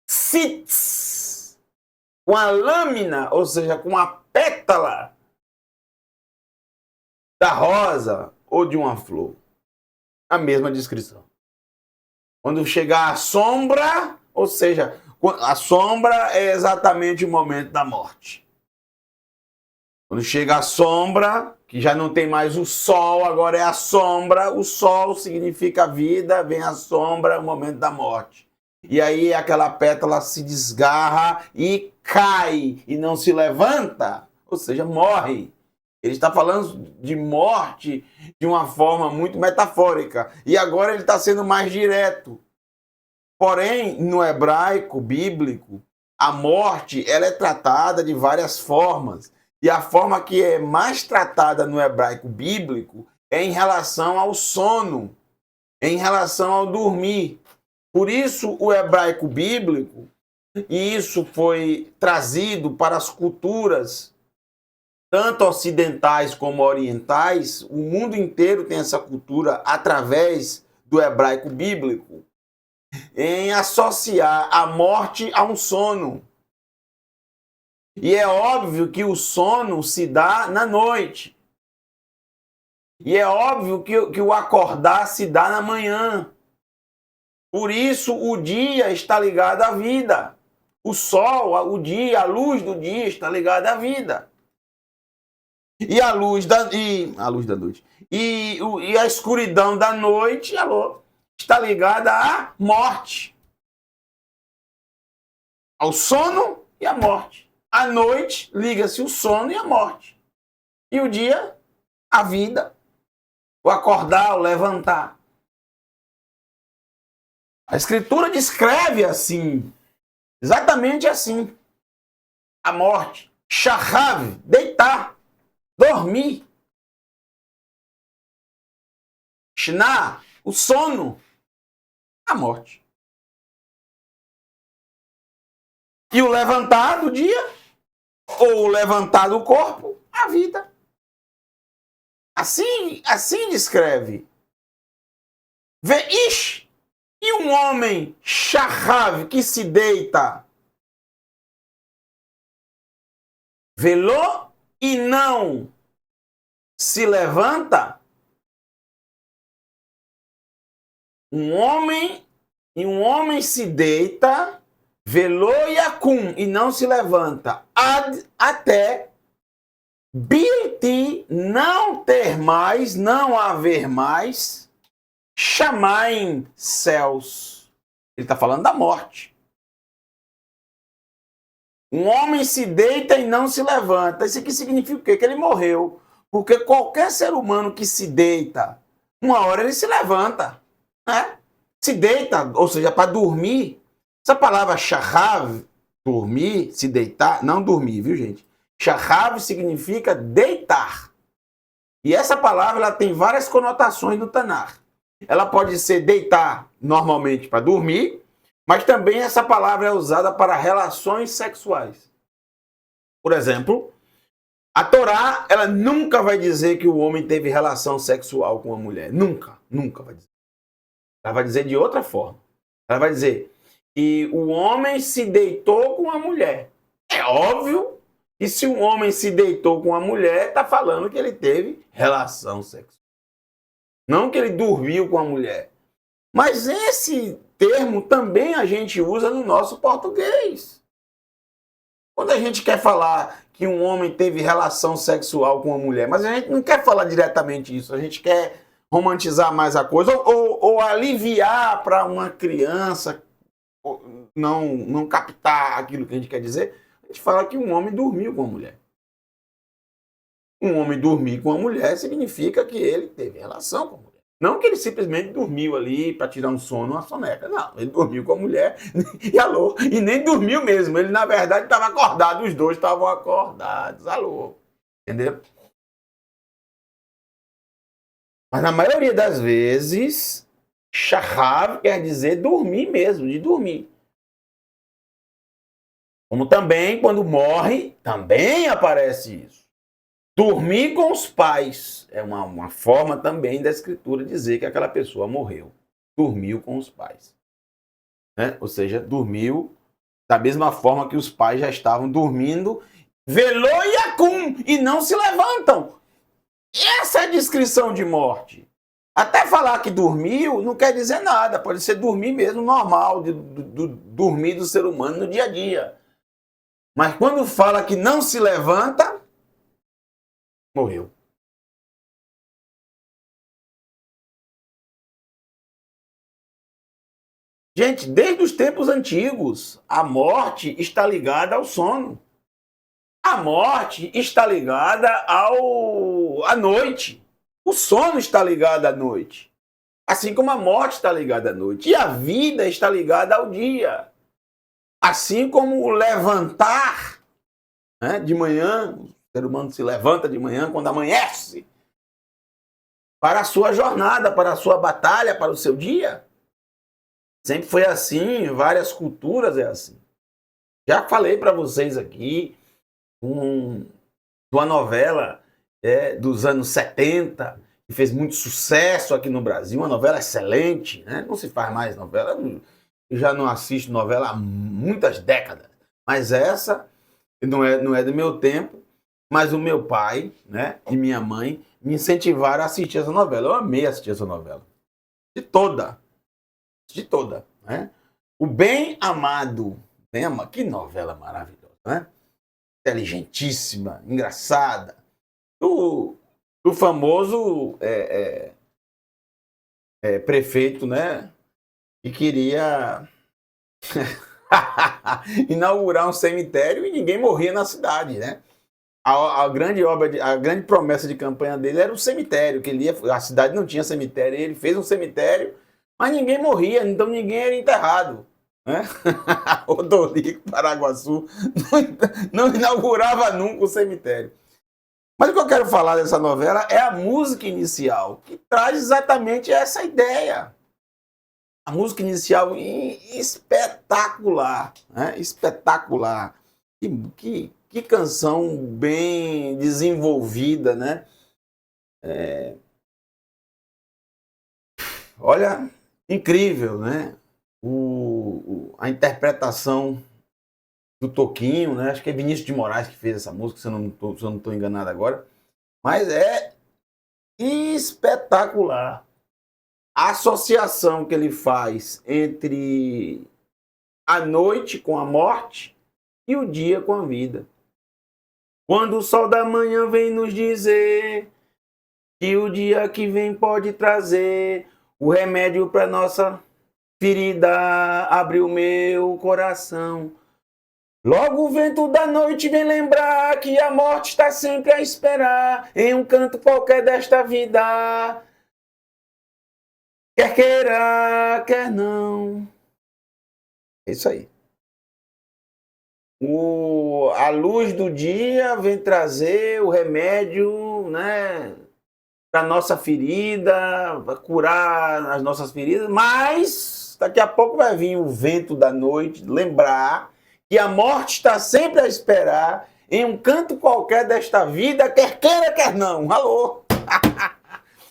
sitz, com a lâmina, ou seja, com a pétala da rosa ou de uma flor. A mesma descrição. Quando chegar a sombra, ou seja, a sombra é exatamente o momento da morte. Quando chega a sombra, que já não tem mais o sol, agora é a sombra. O sol significa a vida, vem a sombra, o momento da morte. E aí aquela pétala se desgarra e cai e não se levanta, ou seja, morre. Ele está falando de morte de uma forma muito metafórica. E agora ele está sendo mais direto. Porém, no hebraico bíblico, a morte ela é tratada de várias formas. E a forma que é mais tratada no hebraico bíblico é em relação ao sono, em relação ao dormir. Por isso, o hebraico bíblico, e isso foi trazido para as culturas, tanto ocidentais como orientais, o mundo inteiro tem essa cultura através do hebraico bíblico, em associar a morte a um sono. E é óbvio que o sono se dá na noite. E é óbvio que o acordar se dá na manhã. Por isso o dia está ligado à vida. O sol, o dia, a luz do dia está ligada à vida. E a luz da noite. E a escuridão da noite, está ligada à morte. Ao sono e à morte. À noite liga-se o sono e a morte. E o dia, a vida. O acordar, o levantar. A Escritura descreve assim, exatamente assim, a morte. Shahav, deitar, dormir. Shna, o sono, a morte. E o levantar do dia, ou o levantar do corpo, a vida. Assim descreve. Veish. E um homem shahav que se deita, velô e não se levanta, um homem se deita, velô e acum, e não se levanta, até bilti não ter mais, não haver mais, chamar em céus. Ele está falando da morte. Um homem se deita e não se levanta. Isso aqui significa o quê? Que ele morreu. Porque qualquer ser humano que se deita, uma hora ele se levanta. Né? Se deita, ou seja, para dormir. Essa palavra shahav, dormir, se deitar, não dormir, viu gente? Shahav significa deitar. E essa palavra ela tem várias conotações no Tanar. Ela pode ser deitar normalmente para dormir, mas também essa palavra é usada para relações sexuais. Por exemplo, a Torá, ela nunca vai dizer que o homem teve relação sexual com a mulher. Nunca, nunca vai dizer. Ela vai dizer de outra forma. Ela vai dizer que o homem se deitou com a mulher. É óbvio que se um homem se deitou com a mulher, está falando que ele teve relação sexual. Não que ele dormiu com a mulher. Mas esse termo também a gente usa no nosso português. Quando a gente quer falar que um homem teve relação sexual com a mulher, mas a gente não quer falar diretamente isso, a gente quer romantizar mais a coisa ou aliviar para uma criança não captar aquilo que a gente quer dizer, a gente fala que um homem dormiu com a mulher. Um homem dormir com a mulher significa que ele teve relação com a mulher. Não que ele simplesmente dormiu ali para tirar um sono, uma soneca. Não, ele dormiu com a mulher e nem dormiu mesmo. Ele, na verdade, estava acordado. Os dois estavam acordados. Entendeu? Mas na maioria das vezes, shahav quer dizer dormir mesmo, de dormir. Como também, quando morre, também aparece isso. Dormir com os pais é uma forma também da Escritura dizer que aquela pessoa morreu. Dormiu com os pais. Né? Ou seja, dormiu da mesma forma que os pais já estavam dormindo. Velô e acum, e não se levantam. Essa é a descrição de morte. Até falar que dormiu não quer dizer nada, pode ser dormir mesmo normal, dormir do ser humano no dia a dia. Mas quando fala que não se levanta, morreu. Gente, desde os tempos antigos, a morte está ligada ao sono. A morte está ligada à noite. O sono está ligado à noite. Assim como a morte está ligada à noite. E a vida está ligada ao dia. Assim como o levantar, né, de manhã, o ser humano se levanta de manhã quando amanhece, para a sua jornada, para a sua batalha, para o seu dia. Sempre foi assim, em várias culturas é assim. Já falei para vocês aqui uma novela dos anos 70, que fez muito sucesso aqui no Brasil, uma novela excelente, né? Não se faz mais novela, eu já não assisto novela há muitas décadas, mas essa não é do meu tempo, mas o meu pai, né, e minha mãe me incentivaram a assistir essa novela. Eu amei assistir essa novela, de toda, né? O Bem Amado, que novela maravilhosa, né? Inteligentíssima, engraçada. O famoso prefeito, né, que queria inaugurar um cemitério e ninguém morria na cidade, né? A grande promessa de campanha dele era o cemitério, que a cidade não tinha cemitério, ele fez um cemitério, mas ninguém morria, então ninguém era enterrado, né? Odorico Paraguaçu não inaugurava nunca o cemitério. Mas o que eu quero falar dessa novela é a música inicial, que traz exatamente essa ideia. A música inicial espetacular, né? Espetacular. Que canção bem desenvolvida, né? Olha, incrível, né? A interpretação do Toquinho, né? Acho que é Vinícius de Moraes que fez essa música, se eu não estou enganado agora. Mas é espetacular. A associação que ele faz entre a noite com a morte e o dia com a vida. Quando o sol da manhã vem nos dizer que o dia que vem pode trazer o remédio para nossa ferida, abre o meu coração. Logo o vento da noite vem lembrar que a morte está sempre a esperar em um canto qualquer desta vida. Quer queira, quer não. É isso aí. A luz do dia vem trazer o remédio, né, para nossa ferida, para curar as nossas feridas, mas daqui a pouco vai vir o vento da noite lembrar que a morte está sempre a esperar em um canto qualquer desta vida, quer queira, quer não. Alô?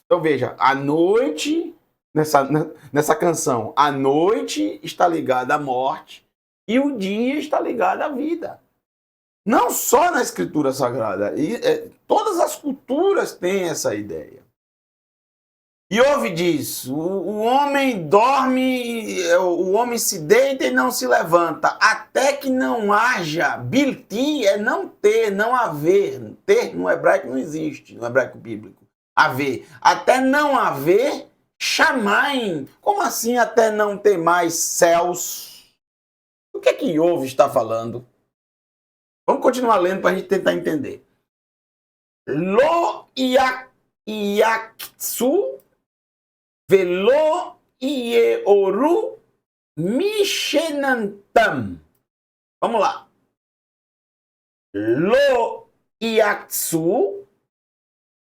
Então veja, a noite, nessa canção, a noite está ligada à morte e o dia está ligado à vida. Não só na Escritura Sagrada, todas as culturas têm essa ideia. E ouve disso, o homem dorme, o homem se deita e não se levanta, até que não haja, bilti é não ter, não haver, ter no hebraico não existe, no hebraico bíblico, haver, até não haver, chamaim, como assim até não ter mais céus? O que é que Iov está falando? Vamos continuar lendo para a gente tentar entender. Lo yaktsu velo ieoru mishenantam. Vamos lá. Lo yaktsu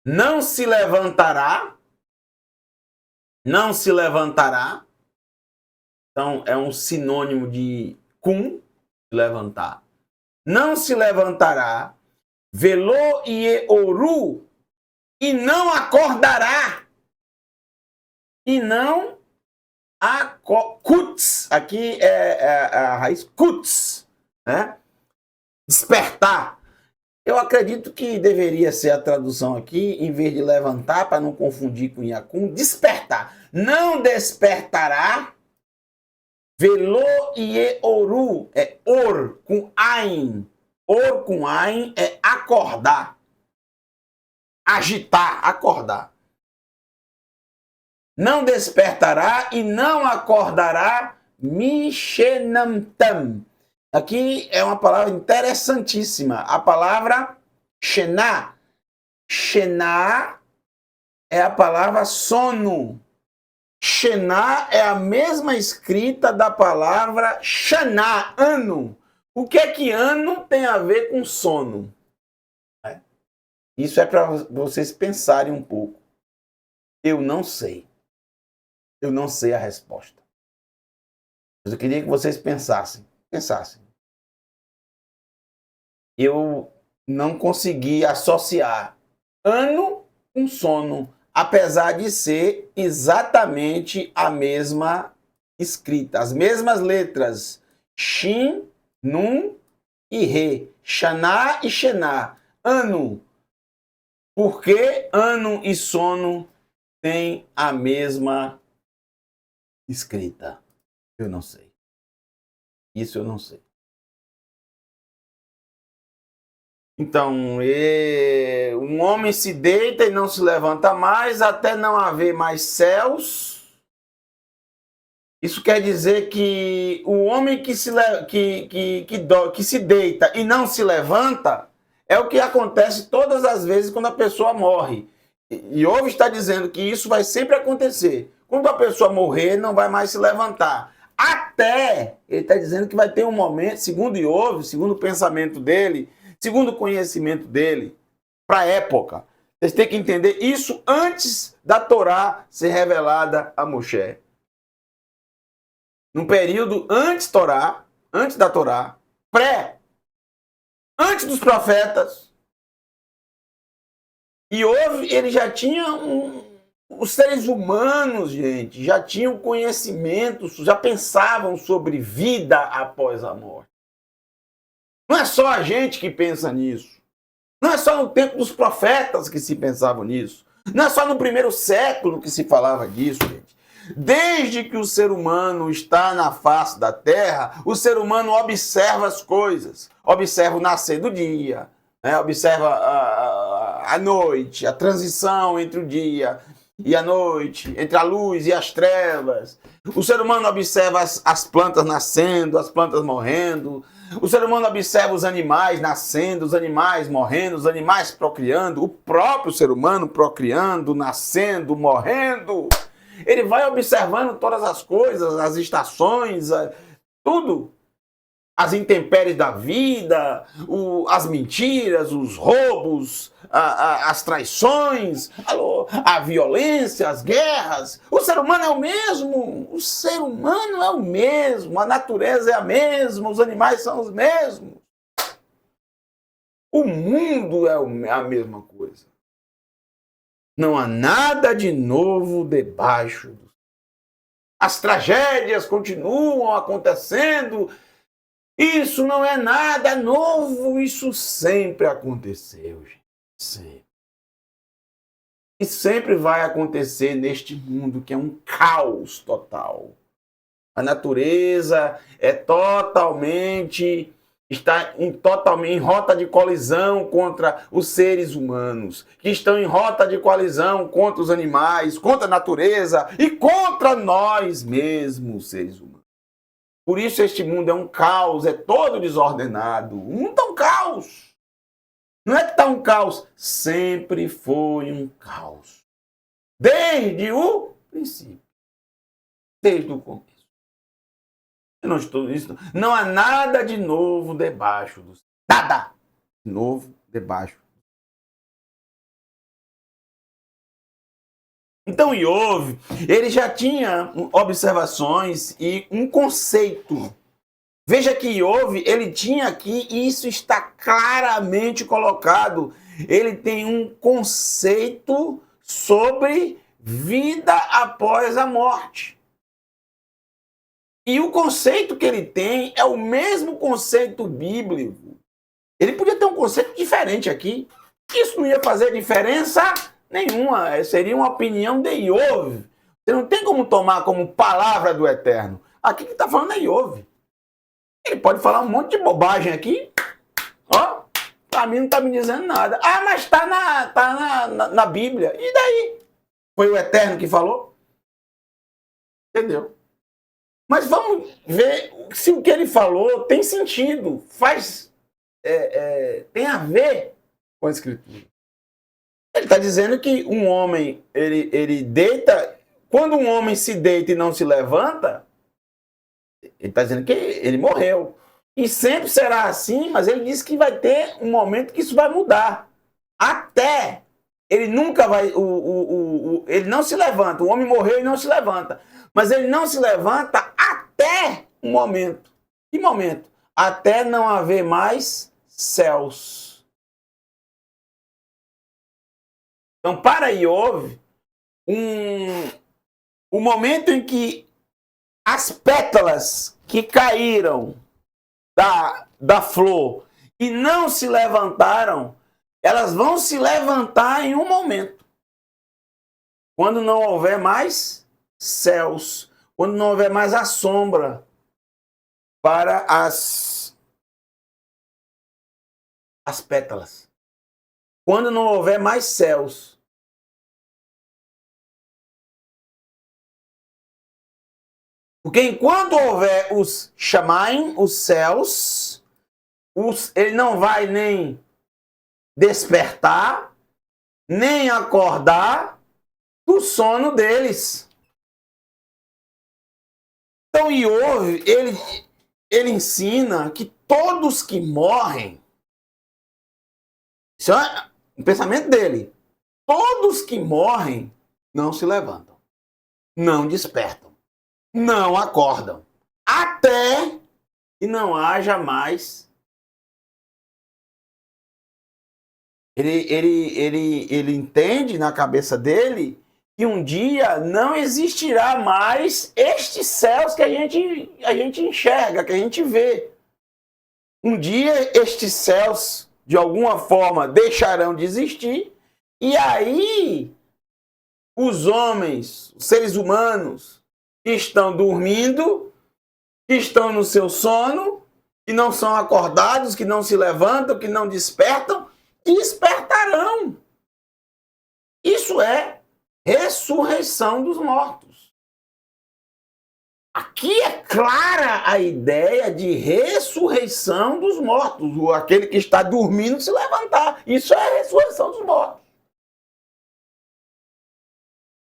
não se levantará. Não se levantará. Então é um sinônimo de kum, levantar. Não se levantará, velo ieoru, e não acordará, e não kuts, aqui é a raiz kuts, né? Despertar. Eu acredito que deveria ser a tradução aqui, em vez de levantar, para não confundir com Yacum, despertar. Não despertará velo e oru, é or com ain. Or com ain é acordar. Agitar, acordar. Não despertará e não acordará mishenamtam. Aqui é uma palavra interessantíssima. A palavra shená. Shená é a palavra sono. Shená é a mesma escrita da palavra shaná, ano. O que é que ano tem a ver com sono? Isso é para vocês pensarem um pouco. Eu não sei. Eu não sei a resposta. Mas eu queria que vocês pensassem. Eu não consegui associar ano com sono, apesar de ser exatamente a mesma escrita, as mesmas letras, Shin, Nun e Re, Xaná e Xená, ano. Por que ano e sono têm a mesma escrita? Eu não sei. Isso eu não sei. Então, um homem se deita e não se levanta mais até não haver mais céus. Isso quer dizer que o homem que se deita e não se levanta é o que acontece todas as vezes quando a pessoa morre. E Iov está dizendo que isso vai sempre acontecer. Quando a pessoa morrer, não vai mais se levantar. Até, ele está dizendo que vai ter um momento, segundo Iov, segundo o pensamento dele, segundo o conhecimento dele, para a época. Vocês têm que entender isso antes da Torá ser revelada a Moshe. Num período antes da Torá, antes dos profetas. E ele já tinha os seres humanos, gente, já tinham conhecimento, já pensavam sobre vida após a morte. Não é só a gente que pensa nisso. Não é só no tempo dos profetas que se pensavam nisso. Não é só no primeiro século que se falava disso, gente. Desde que o ser humano está na face da terra, o ser humano observa as coisas. Observa o nascer do dia, né? Observa a noite, a transição entre o dia e a noite, entre a luz e as trevas. O ser humano observa as plantas nascendo, as plantas morrendo. O ser humano observa os animais nascendo, os animais morrendo, os animais procriando, o próprio ser humano procriando, nascendo, morrendo. Ele vai observando todas as coisas, as estações, tudo. As intempéries da vida, as mentiras, os roubos, as traições, a violência, as guerras. O ser humano é o mesmo. O ser humano é o mesmo. A natureza é a mesma. Os animais são os mesmos. O mundo é a mesma coisa. Não há nada de novo debaixo do céu. As tragédias continuam acontecendo. Isso não é nada novo, isso sempre aconteceu, gente. Sempre. E sempre vai acontecer neste mundo que é um caos total. A natureza é está totalmente em rota de colisão contra os seres humanos, que estão em rota de colisão contra os animais, contra a natureza e contra nós mesmos, seres humanos. Por isso este mundo é um caos, é todo desordenado. O mundo está um caos. Não é que está um caos, sempre foi um caos. Desde o princípio. Desde o começo. Não há nada de novo debaixo do céu. Nada de novo debaixo. Então Iov, ele já tinha observações e um conceito. Veja que Iov, ele tinha aqui, e isso está claramente colocado, ele tem um conceito sobre vida após a morte. E o conceito que ele tem é o mesmo conceito bíblico. Ele podia ter um conceito diferente aqui. Isso não ia fazer diferença nenhuma. Seria uma opinião de Iov. Você não tem como tomar como palavra do Eterno. Aqui que está falando é Iov. Ele pode falar um monte de bobagem aqui. Ó, para mim não está me dizendo nada. Ah, mas está na Bíblia. E daí? Foi o Eterno que falou? Entendeu? Mas vamos ver se o que ele falou tem sentido. Tem a ver com a Escritura. Ele está dizendo que um homem, ele deita... Quando um homem se deita e não se levanta, ele está dizendo que ele morreu. E sempre será assim, mas ele disse que vai ter um momento que isso vai mudar. Até ele nunca vai... ele não se levanta. O homem morreu e não se levanta. Mas ele não se levanta até um momento. Que momento? Até não haver mais céus. Então, para Iov, o momento em que as pétalas que caíram da flor e não se levantaram, elas vão se levantar em um momento. Quando não houver mais céus, quando não houver mais a sombra para as pétalas. Quando não houver mais céus. Porque enquanto houver os Shamaim, os céus, ele não vai nem despertar, nem acordar do sono deles. Então Iov, ele ensina que todos que morrem, isso é o pensamento dele, todos que morrem não se levantam, não despertam, não acordam, até que não haja mais. Ele entende na cabeça dele que um dia não existirá mais estes céus que a gente enxerga, que a gente vê. Um dia estes céus, de alguma forma, deixarão de existir, e aí os homens, os seres humanos, que estão dormindo, que estão no seu sono, que não são acordados, que não se levantam, que não despertam, despertarão. Isso é ressurreição dos mortos. Aqui é clara a ideia de ressurreição dos mortos. Aquele que está dormindo se levantar. Isso é a ressurreição dos mortos.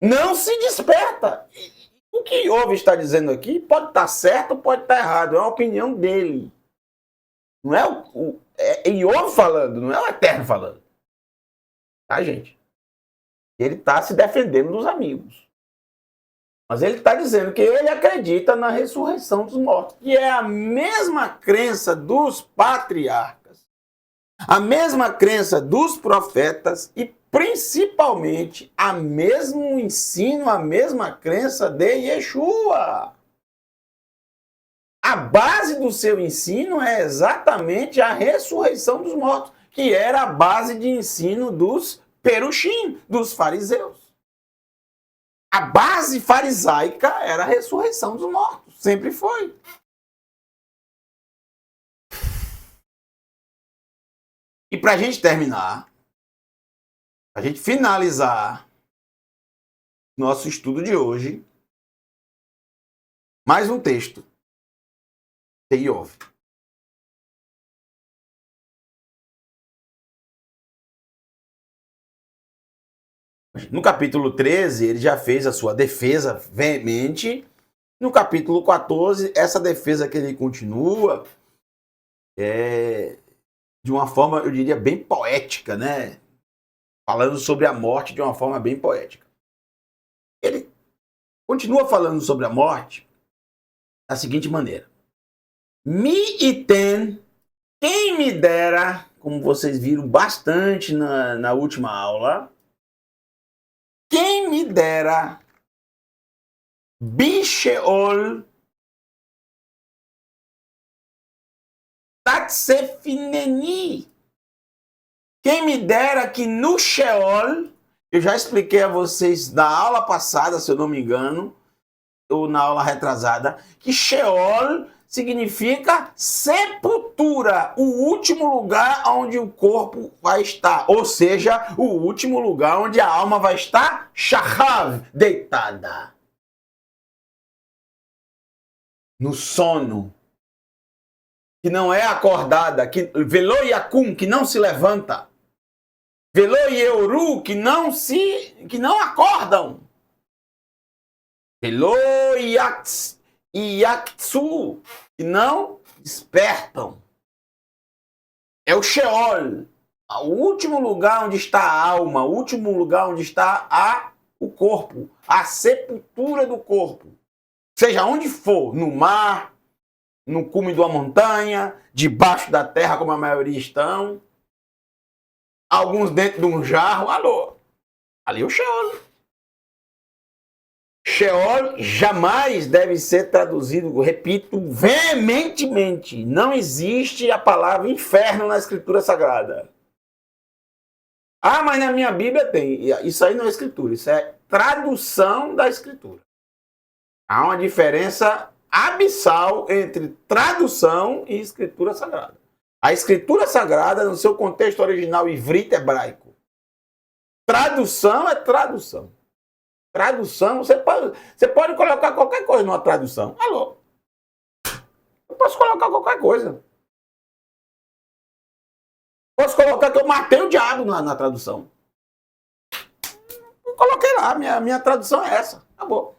Não se desperta. O que Iov está dizendo aqui pode estar certo ou pode estar errado. É a opinião dele. Não é Iov falando, não é o Eterno falando. Tá, gente? Ele está se defendendo dos amigos. Mas ele está dizendo que ele acredita na ressurreição dos mortos, que é a mesma crença dos patriarcas, a mesma crença dos profetas e principalmente a mesmo ensino, a mesma crença de Yeshua. A base do seu ensino é exatamente a ressurreição dos mortos, que era a base de ensino dos perushim, dos fariseus. A base farisaica era a ressurreição dos mortos. Sempre foi. E para a gente terminar, para a gente finalizar nosso estudo de hoje, mais um texto de Iov. No capítulo 13, ele já fez a sua defesa veemente. No capítulo 14, essa defesa que ele continua de uma forma, eu diria, bem poética, né? Falando sobre a morte de uma forma bem poética. Ele continua falando sobre a morte da seguinte maneira. Mi iten, quem me dera, como vocês viram bastante na última aula, quem me dera Bisheol tatsefneni. Quem me dera que no Sheol, eu já expliquei a vocês na aula passada, se eu não me engano, ou na aula retrasada, que Sheol significa sepultura, o último lugar onde o corpo vai estar, ou seja, o último lugar onde a alma vai estar, shachav, deitada, no sono, que não é acordada, que velo yakum, que não se levanta, velo yeoru, que não acordam, velo yaktsu, que não despertam. É o Sheol, o último lugar onde está a alma, o último lugar onde está o corpo, a sepultura do corpo. Seja onde for, no mar, no cume de uma montanha, debaixo da terra, como a maioria estão, alguns dentro de um jarro, ali é o Sheol. Sheol jamais deve ser traduzido, repito, veementemente. Não existe a palavra inferno na Escritura Sagrada. Ah, mas na minha Bíblia tem. Isso aí não é Escritura, isso é tradução da Escritura. Há uma diferença abissal entre tradução e Escritura Sagrada. A Escritura Sagrada, no seu contexto original ivrita hebraico. Tradução é tradução. Tradução, você pode colocar qualquer coisa numa tradução. Eu posso colocar qualquer coisa. Posso colocar que eu matei o diabo na tradução. Eu coloquei lá, minha tradução é essa. Acabou.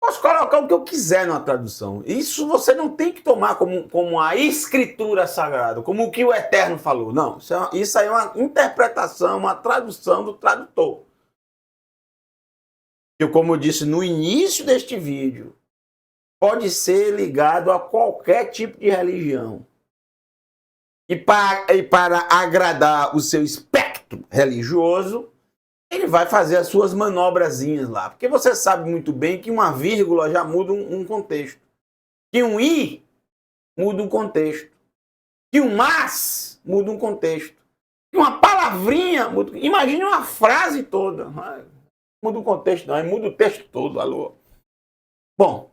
Posso colocar o que eu quiser na tradução. Isso você não tem que tomar como a Escritura Sagrada, como o que o Eterno falou. Não, isso aí é uma interpretação, uma tradução do tradutor. Eu, como eu disse no início deste vídeo, pode ser ligado a qualquer tipo de religião. E para agradar o seu espectro religioso, ele vai fazer as suas manobrazinhas lá. Porque você sabe muito bem que uma vírgula já muda um contexto. Que um i muda um contexto. Que um mas muda um contexto. Que uma palavrinha muda... Imagine uma frase toda. Muda o contexto não, muda o texto todo. Bom,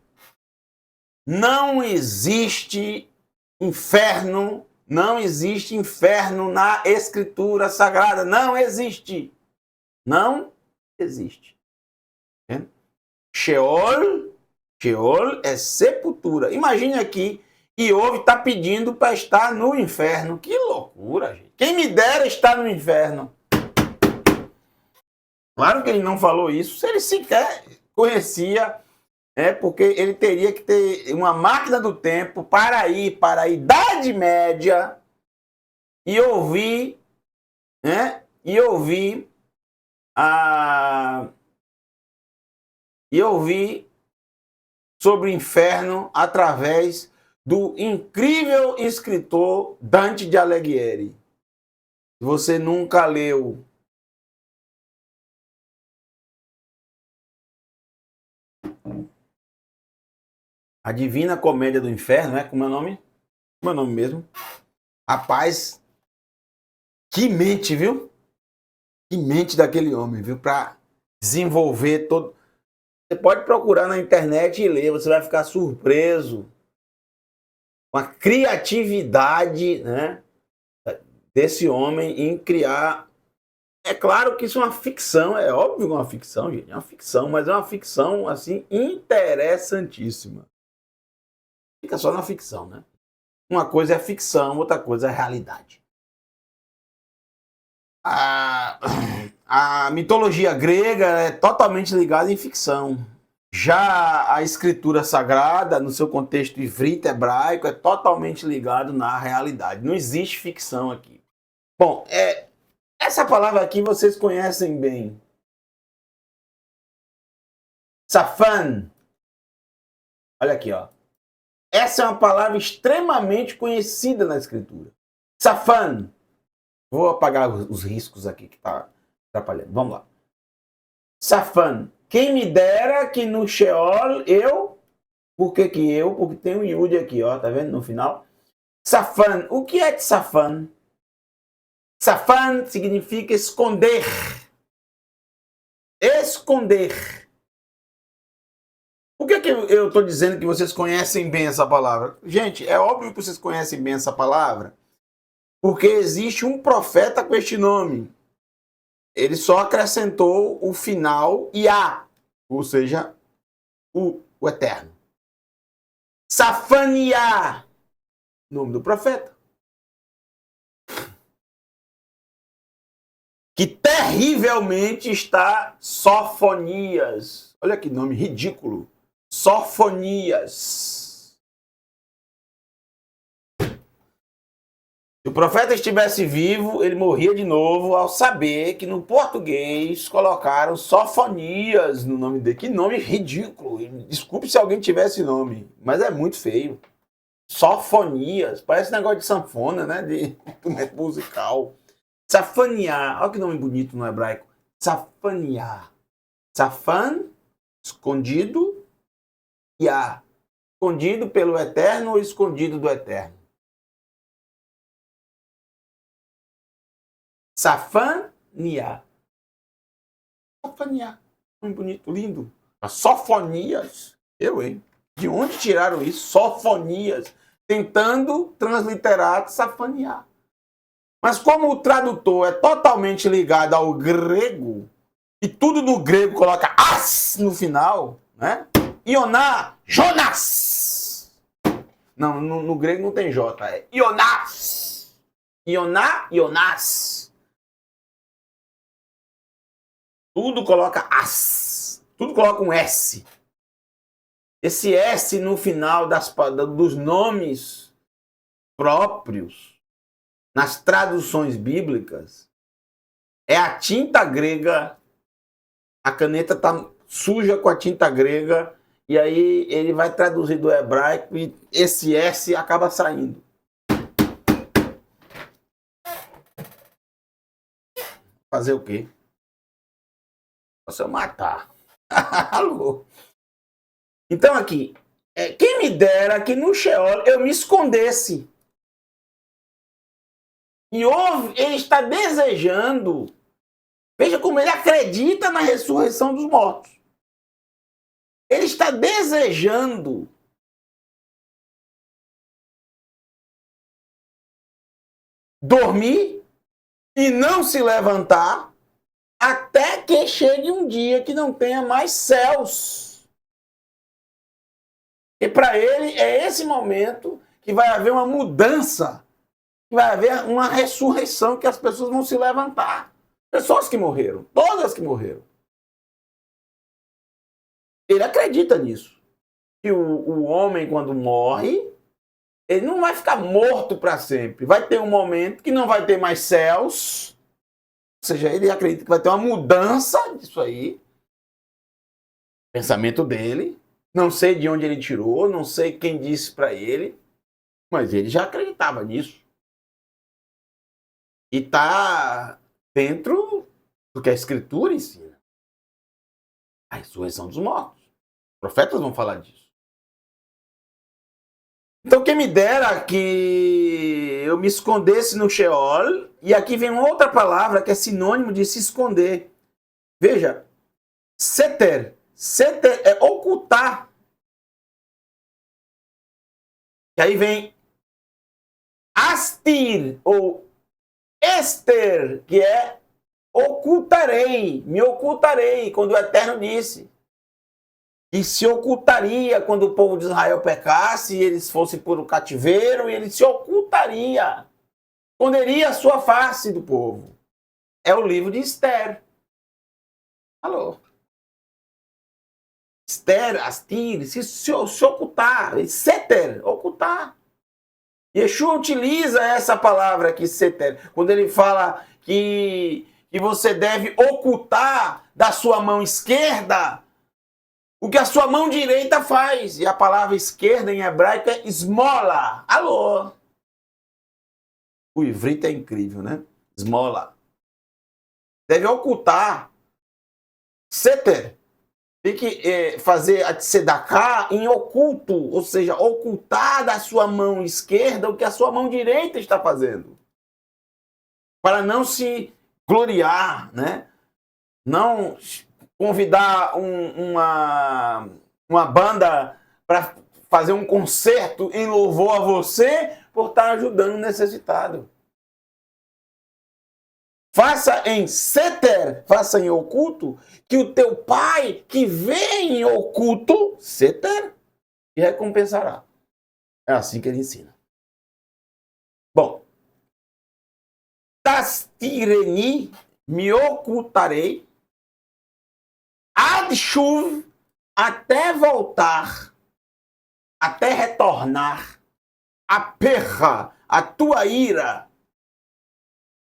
não existe inferno na Escritura Sagrada. Não existe. Não existe. Sheol é sepultura. Imagine aqui, Iov está pedindo para estar no inferno. Que loucura, gente. Quem me dera estar no inferno. Claro que ele não falou isso, se ele sequer conhecia, porque ele teria que ter uma máquina do tempo para ir para a Idade Média e ouvir, sobre o inferno através do incrível escritor Dante de Alighieri. Se você nunca leu A Divina Comédia do Inferno, como é o nome? Meu nome mesmo. Rapaz, que mente, viu? Que mente daquele homem, viu? Para desenvolver todo... Você pode procurar na internet e ler, você vai ficar surpreso com a criatividade, desse homem em criar... É claro que isso é uma ficção, é óbvio que é uma ficção, gente. É uma ficção, mas é uma ficção, assim, interessantíssima. Fica só na ficção, né? Uma coisa é ficção, outra coisa é realidade. A mitologia grega é totalmente ligada em ficção. Já a escritura sagrada, no seu contexto ivrita hebraico, é totalmente ligado na realidade. Não existe ficção aqui. Bom, essa palavra aqui vocês conhecem bem. Safan. Olha aqui, ó. Essa é uma palavra extremamente conhecida na escritura. Safan. Vou apagar os riscos aqui que tá atrapalhando. Vamos lá. Safan. Quem me dera que no Sheol eu Por que que eu? Porque tem um Yud aqui, ó, tá vendo no final? Tsafan. O que é tsafan? Tsafan significa esconder. Esconder. Por que que eu estou dizendo que vocês conhecem bem essa palavra? Gente, é óbvio que vocês conhecem bem essa palavra, porque existe um profeta com este nome. Ele só acrescentou o final Yah, ou seja, o eterno. Safaniah, nome do profeta. Que terrivelmente está Sofonias. Olha que nome ridículo. Sofonias. Se o profeta estivesse vivo, ele morria de novo ao saber que no português colocaram Sofonias no nome dele. Que nome ridículo. Desculpe se alguém tivesse nome, mas é muito feio. Sofonias. Parece negócio de sanfona, né? De musical. Safaniah. Olha que nome bonito no hebraico. Safaniah. Safan, escondido. Yah, escondido pelo eterno ou escondido do eterno. Safaniah. Safaniah. Nome bonito, lindo. Sofonias. Eu, hein? De onde tiraram isso? Sofonias. Tentando transliterar Safaniah. Mas como o tradutor é totalmente ligado ao grego, e tudo no grego coloca as no final, né? Ioná, Jonas. Não, no grego não tem J, é Ionás. Ioná, Ionás. Tudo coloca as. Tudo coloca um S. Esse S no final dos nomes próprios, nas traduções bíblicas, é a tinta grega. A caneta tá suja com a tinta grega. E aí ele vai traduzir do hebraico e esse S acaba saindo. Fazer o quê? Só eu matar. Alô? Então aqui, quem me dera que no Sheol eu me escondesse. E ele está desejando. Veja como ele acredita na ressurreição dos mortos. Ele está desejando dormir e não se levantar até que chegue um dia que não tenha mais céus. E para ele é esse momento que vai haver uma mudança, que vai haver uma ressurreição, que as pessoas vão se levantar. Pessoas que morreram, todas que morreram. Ele acredita nisso. Que o homem, quando morre, ele não vai ficar morto para sempre. Vai ter um momento que não vai ter mais céus. Ou seja, ele acredita que vai ter uma mudança disso aí. Pensamento dele. Não sei de onde ele tirou, não sei quem disse para ele, mas ele já acreditava nisso. E está dentro do que a Escritura ensina. A ressurreição dos mortos. Os profetas vão falar disso. Então, quem me dera que eu me escondesse no Sheol, e aqui vem outra palavra que é sinônimo de se esconder. Veja, seter. Seter é ocultar. E aí vem astir, ou ester, que é ocultarei, me ocultarei, quando o Eterno disse. E se ocultaria quando o povo de Israel pecasse, e eles fossem por um cativeiro, e ele se ocultaria, esconderia a sua face do povo. É o livro de Esther. Alô? Esther, astir, se ocultar, seter, ocultar. Yeshua utiliza essa palavra aqui, seter, quando ele fala que você deve ocultar da sua mão esquerda o que a sua mão direita faz. E a palavra esquerda em hebraico é esmola. Alô? O ivrita é incrível, né? Esmola. Deve ocultar. Seter. Tem que fazer a tzedaká em oculto, ou seja, ocultar da sua mão esquerda o que a sua mão direita está fazendo. Para não se gloriar, né? Não convidar uma banda para fazer um concerto em louvor a você por estar ajudando o necessitado. Faça em seter, faça em oculto, que o teu pai que vê em oculto, seter, te recompensará. É assim que ele ensina. Bom, tastireni, me ocultarei, ad shuv, até voltar, até retornar, a perra, a tua ira,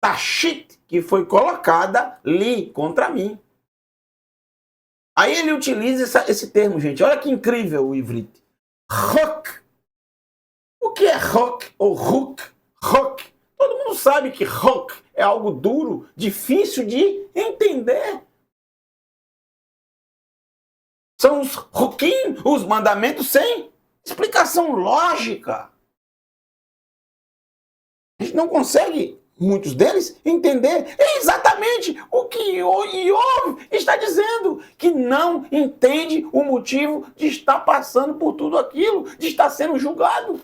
tashit, que foi colocada ali contra mim. Aí ele utiliza esse termo, gente. Olha que incrível o ivrit. Rock. O que é rock ou ruk? Rock. Todo mundo sabe que rock é algo duro, difícil de entender. São os rukim, os mandamentos sem explicação lógica. A gente não consegue, muitos deles, entender exatamente o que Iov está dizendo, que não entende o motivo de estar passando por tudo aquilo, de estar sendo julgado.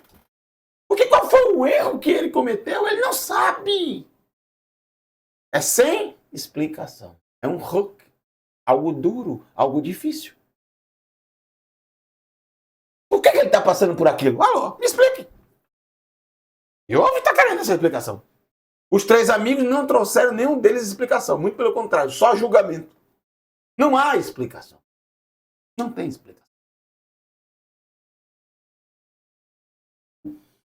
Porque qual foi o erro que ele cometeu? Ele não sabe. É sem explicação. É um hook, algo duro, algo difícil. Por que ele está passando por aquilo? Alô, me explique. Iov está querendo essa explicação. Os três amigos não trouxeram nenhum deles explicação. Muito pelo contrário, só julgamento. Não há explicação. Não tem explicação.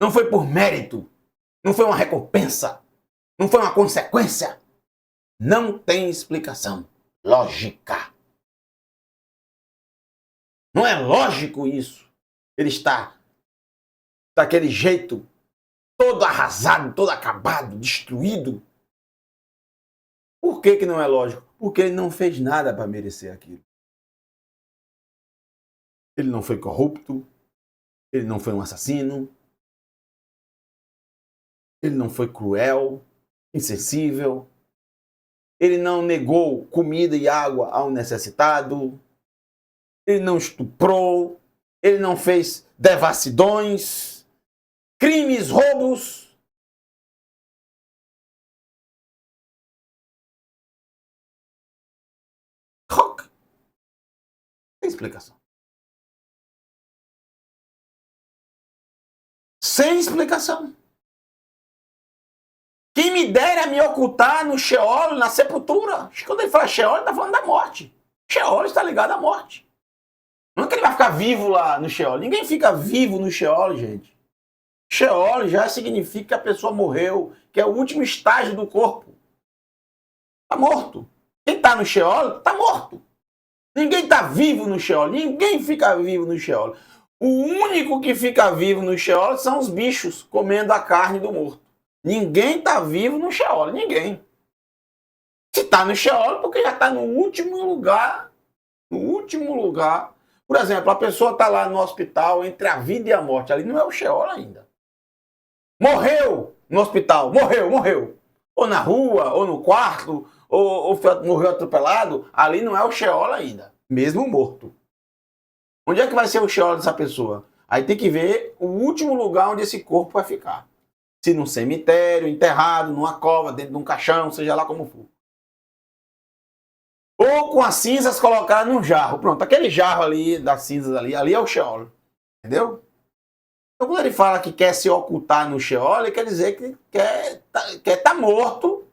Não foi por mérito. Não foi uma recompensa. Não foi uma consequência. Não tem explicação lógica. Não é lógico isso. Ele está daquele jeito, todo arrasado, todo acabado, destruído. Por que não é lógico? Porque ele não fez nada para merecer aquilo. Ele não foi corrupto, ele não foi um assassino, ele não foi cruel, insensível, ele não negou comida e água ao necessitado, ele não estuprou, ele não fez devassidões, crimes, roubos. Rock. Tem explicação. Sem explicação. Quem me dera me ocultar no Sheol, na sepultura. Quando ele fala Sheol, ele está falando da morte. Sheol está ligado à morte. Não é que ele vai ficar vivo lá no Sheol. Ninguém fica vivo no Sheol, gente. Sheol já significa que a pessoa morreu, que é o último estágio do corpo. Está morto. Quem está no Sheol está morto. Ninguém está vivo no Sheol. Ninguém fica vivo no Sheol. O único que fica vivo no Sheol são os bichos comendo a carne do morto. Ninguém está vivo no Sheol. Ninguém. Se está no Sheol, porque já está no último lugar. No último lugar. Por exemplo, a pessoa está lá no hospital entre a vida e a morte. Ali não é o Sheol ainda. Morreu no hospital. Morreu. Ou na rua, ou no quarto, ou morreu atropelado. Ali não é o Sheol ainda. Mesmo morto. Onde é que vai ser o Sheol dessa pessoa? Aí tem que ver o último lugar onde esse corpo vai ficar. Se num cemitério, enterrado, numa cova, dentro de um caixão, seja lá como for. Ou com as cinzas colocadas num jarro. Pronto, aquele jarro ali, das cinzas ali é o Sheol. Entendeu? Então quando ele fala que quer se ocultar no Sheol, ele quer dizer que quer estar morto,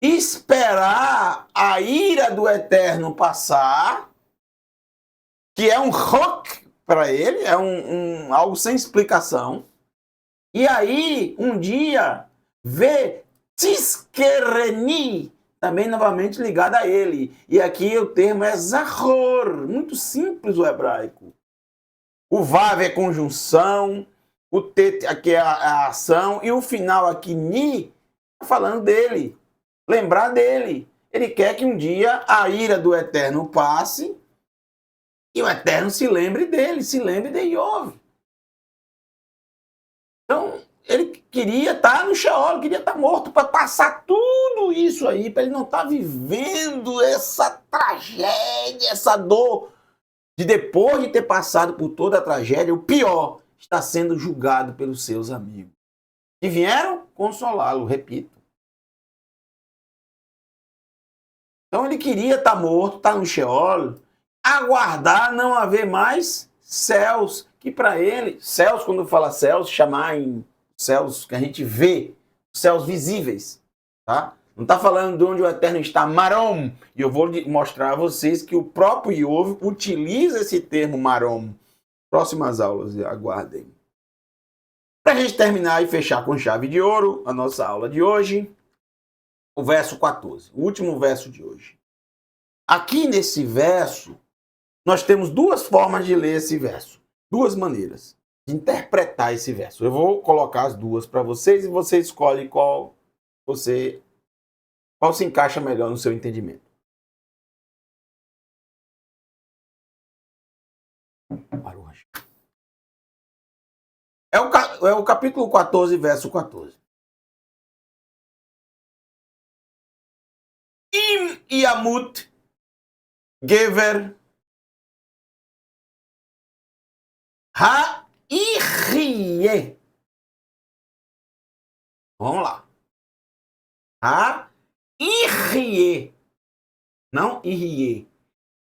esperar a ira do Eterno passar, que é um rock para ele, é algo sem explicação. E aí, um dia, vê Tiskereni, também novamente ligado a ele. E aqui o termo é Zahor, muito simples o hebraico. O Vav é conjunção, o Tet aqui é a ação, e o final aqui, Ni, está falando dele, lembrar dele. Ele quer que um dia a ira do Eterno passe E o Eterno se lembre dele, se lembre de Iov. Então, ele queria estar no Sheol, queria estar morto para passar tudo isso aí, para ele não estar vivendo essa tragédia, essa dor, de depois de ter passado por toda a tragédia, o pior, está sendo julgado pelos seus amigos, que vieram consolá-lo, repito. Então ele queria estar morto, estar no Sheol, aguardar não haver mais céus, que para ele, céus, quando fala céus, chamar em céus que a gente vê, céus visíveis, tá? Não está falando de onde o Eterno está, Marom. E eu vou mostrar a vocês que o próprio Iov utiliza esse termo Marom. Próximas aulas, aguardem. Para a gente terminar e fechar com chave de ouro a nossa aula de hoje, o verso 14, o último verso de hoje. Aqui nesse verso, nós temos duas formas de ler esse verso, duas maneiras de interpretar esse verso. Eu vou colocar as duas para vocês e você escolhe qual se encaixa melhor no seu entendimento. É o capítulo 14, verso 14. Im yamut gever ha-ihye. Vamos lá. Ha-ihye. Não ihye.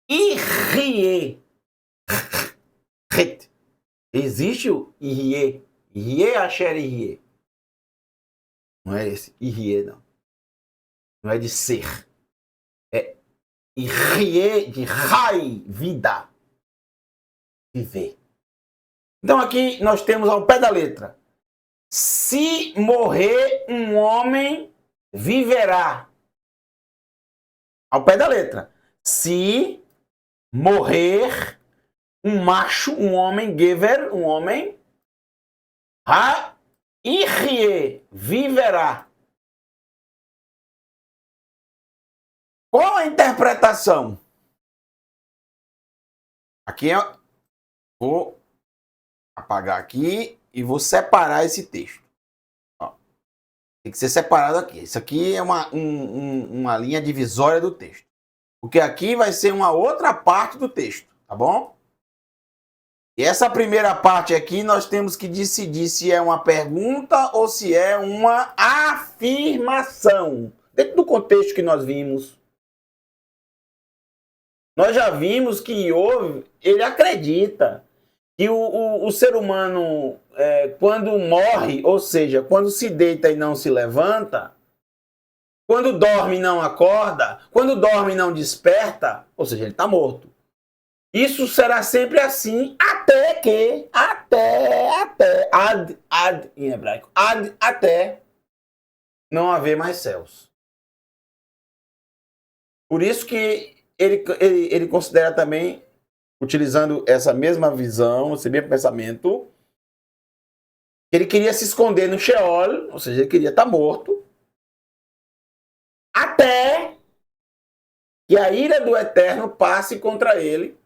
Ihye. Existe o ihye. Ihye asher ihye. Não é esse. Ihye, não. Não é de ser. É ihye de rai, vida. Viver. Então aqui nós temos ao pé da letra. Se morrer um homem, viverá. Ao pé da letra. Se morrer um macho, um homem, gever, um homem, ha-ihye, viverá. Qual a interpretação? Aqui vou apagar aqui e vou separar esse texto. Ó, tem que ser separado aqui. Isso aqui é uma linha divisória do texto. Porque aqui vai ser uma outra parte do texto, tá bom? E essa primeira parte aqui nós temos que decidir se é uma pergunta ou se é uma afirmação. Dentro do contexto que nós vimos. Nós já vimos que Iov, ele acredita que o ser humano, quando morre, ou seja, quando se deita e não se levanta, quando dorme e não acorda, quando dorme e não desperta, ou seja, ele está morto. Isso será sempre assim até que, ad em hebraico, até não haver mais céus. Por isso que ele considera também, utilizando essa mesma visão, esse mesmo pensamento, ele queria se esconder no Sheol, ou seja, ele queria estar morto, até que a ira do Eterno passe contra ele,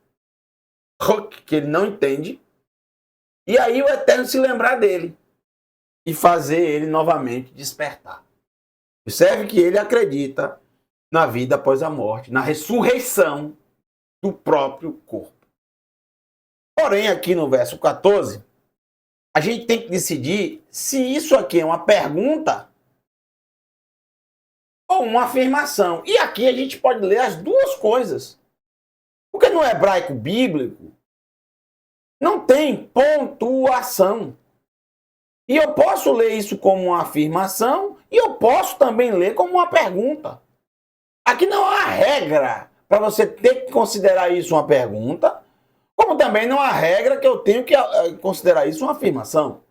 que ele não entende, e aí o Eterno se lembrar dele e fazer ele novamente despertar. Observe que ele acredita na vida após a morte, na ressurreição do próprio corpo. Porém, aqui no verso 14, a gente tem que decidir se isso aqui é uma pergunta ou uma afirmação. E aqui a gente pode ler as duas coisas. Porque no hebraico bíblico não tem pontuação. E eu posso ler isso como uma afirmação e eu posso também ler como uma pergunta. Aqui não há regra para você ter que considerar isso uma pergunta, como também não há regra que eu tenho que considerar isso uma afirmação.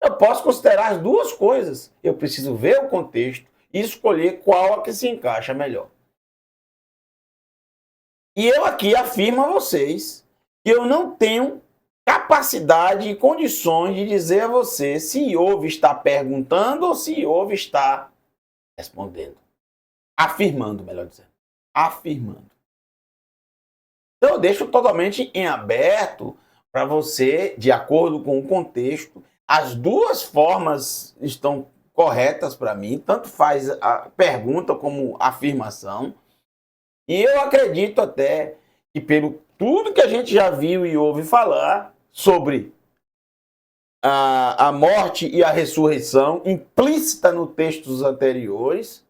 Eu posso considerar as duas coisas. Eu preciso ver o contexto e escolher qual é que se encaixa melhor. E eu aqui afirmo a vocês que eu não tenho capacidade e condições de dizer a você se Iov está perguntando ou se Iov está respondendo. Afirmando, melhor dizendo. Afirmando. Então eu deixo totalmente em aberto para você, de acordo com o contexto. As duas formas estão corretas para mim, tanto faz a pergunta como a afirmação. E eu acredito até que pelo tudo que a gente já viu e ouve falar sobre a morte e a ressurreição implícita nos textos anteriores,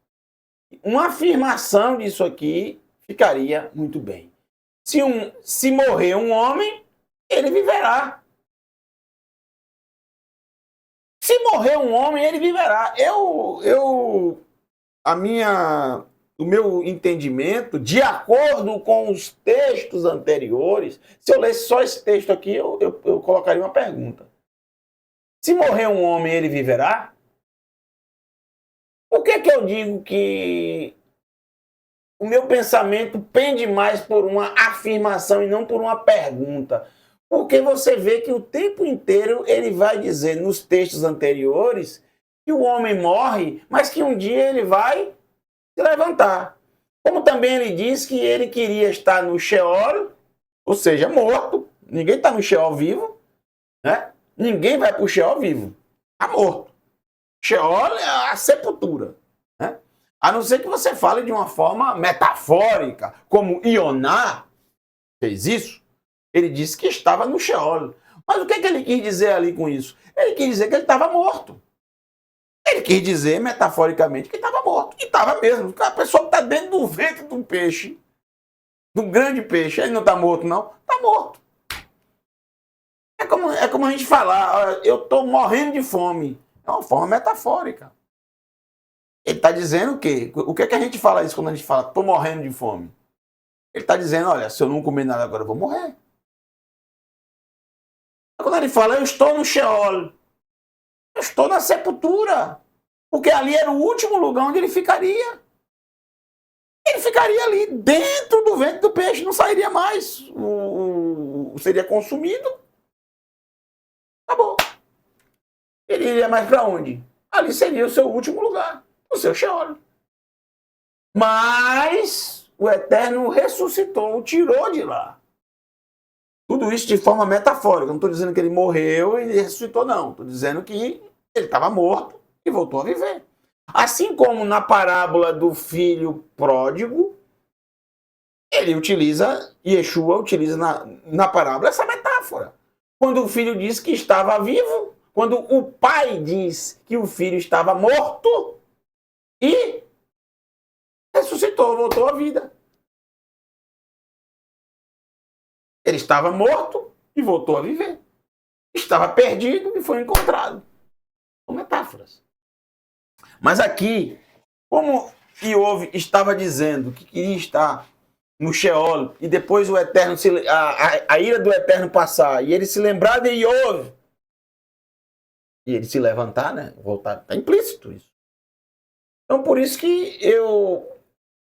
uma afirmação disso aqui ficaria muito bem. Se morrer um homem, ele viverá. Se morrer um homem, ele viverá. O meu entendimento, de acordo com os textos anteriores, se eu lesse só esse texto aqui, eu colocaria uma pergunta. Se morrer um homem, ele viverá? Por que eu digo que o meu pensamento pende mais por uma afirmação e não por uma pergunta? Porque você vê que o tempo inteiro ele vai dizer nos textos anteriores que o homem morre, mas que um dia ele vai se levantar. Como também ele diz que ele queria estar no Sheol, ou seja, morto. Ninguém está no Sheol vivo, né? Ninguém vai para o Sheol vivo. Está morto. Sheol é a sepultura, né? A não ser que você fale de uma forma metafórica, como Ioná fez isso. Ele disse que estava no Sheol. Mas o que ele quis dizer ali com isso? Ele quis dizer que ele estava morto. Ele quis dizer, metaforicamente, que estava morto. E estava mesmo. A pessoa está dentro do ventre de um peixe, de um grande peixe. Ele não está morto, não? Está morto. É como a gente falar, eu estou morrendo de fome. É uma forma metafórica. Ele está dizendo o quê? O que é que a gente fala isso quando a gente fala, estou morrendo de fome? Ele está dizendo, olha, se eu não comer nada agora, eu vou morrer. Quando ele fala, eu estou no Sheol, eu estou na sepultura, porque ali era o último lugar onde ele ficaria. Ele ficaria ali dentro do ventre do peixe, não sairia mais. Seria consumido. Acabou. Ele iria mais para onde? Ali seria o seu último lugar, o seu Sheol. Mas o Eterno ressuscitou, tirou de lá. Tudo isso de forma metafórica. Não estou dizendo que ele morreu e ressuscitou, não. Estou dizendo que ele estava morto e voltou a viver. Assim como na parábola do filho pródigo, Yeshua utiliza na parábola essa metáfora. Quando o filho diz que estava vivo, quando o pai diz que o filho estava morto e ressuscitou, voltou à vida. Ele estava morto e voltou a viver. Estava perdido e foi encontrado. São metáforas. Mas aqui, como Iov estava dizendo que queria estar no Sheol e depois o Eterno, a ira do Eterno passar e ele se lembrar de Iov e ele se levantar, né? Voltar, está implícito isso. Então por isso que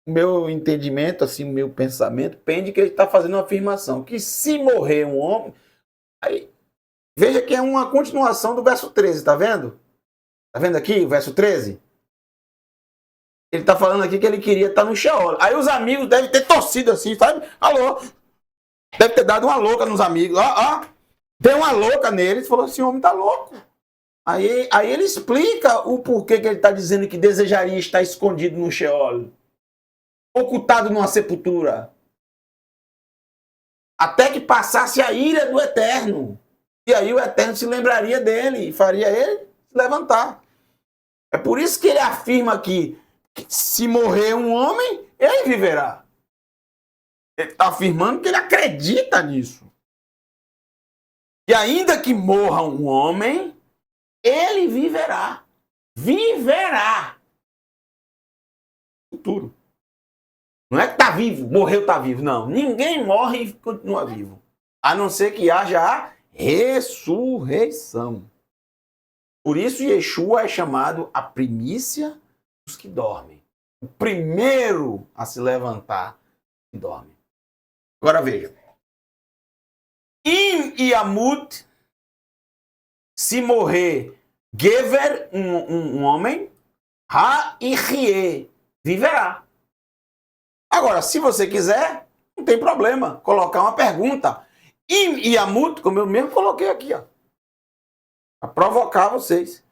meu entendimento, assim, meu pensamento pende que ele está fazendo uma afirmação que se morrer um homem, aí veja que é uma continuação do verso 13, tá vendo? Tá vendo aqui o verso 13? Ele tá falando aqui que ele queria estar no Sheol. Aí os amigos devem ter torcido assim, sabe? Alô? Deve ter dado uma louca nos amigos. Deu uma louca neles, falou assim, o homem tá louco. Aí ele explica o porquê que ele tá dizendo que desejaria estar escondido no Sheol, ocultado numa sepultura, até que passasse a ira do Eterno. E aí o Eterno se lembraria dele e faria ele se levantar. É por isso que ele afirma aqui que se morrer um homem, ele viverá. Ele está afirmando que ele acredita nisso. E ainda que morra um homem, ele viverá. Viverá. Futuro. Não é que está vivo, morreu, está vivo. Não, ninguém morre e continua vivo. A não ser que haja a ressurreição. Por isso Yeshua é chamado a primícia dos que dormem. O primeiro a se levantar que dorme. Agora veja. Im Yamut, se morrer Gever, um homem, Ha Ichie, viverá. Agora, se você quiser, não tem problema colocar uma pergunta. Im Yamut, como eu mesmo coloquei aqui, ó, para provocar vocês.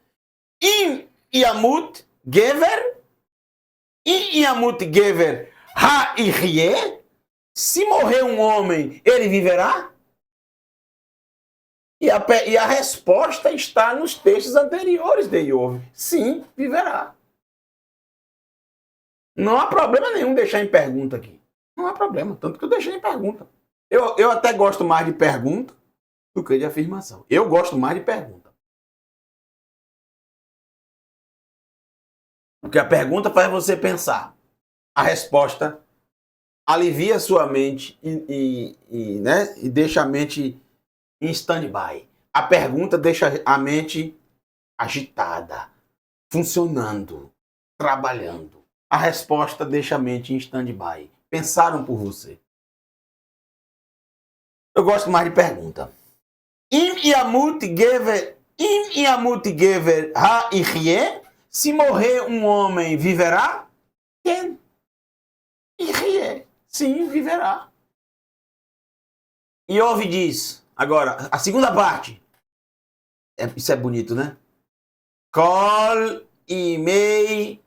Im Yamut Gever, Im Yamut Gever Ha-Irie, se morrer um homem, ele viverá? E a resposta está nos textos anteriores de Iov. Sim, viverá. Não há problema nenhum deixar em pergunta aqui. Não há problema, tanto que eu deixei em pergunta. Eu até gosto mais de pergunta do que de afirmação. Eu gosto mais de pergunta. Porque a pergunta faz você pensar. A resposta alivia a sua mente e deixa a mente em stand-by. A pergunta deixa a mente agitada, funcionando, trabalhando. A resposta deixa a mente em stand-by. Pensaram por você. Eu gosto mais de pergunta. Im Yamut Gever Ha-Irie, se morrer um homem, viverá? Quem? Irie. Sim, viverá. Iov diz, agora, a segunda parte. Isso é bonito, né? Kol Imei,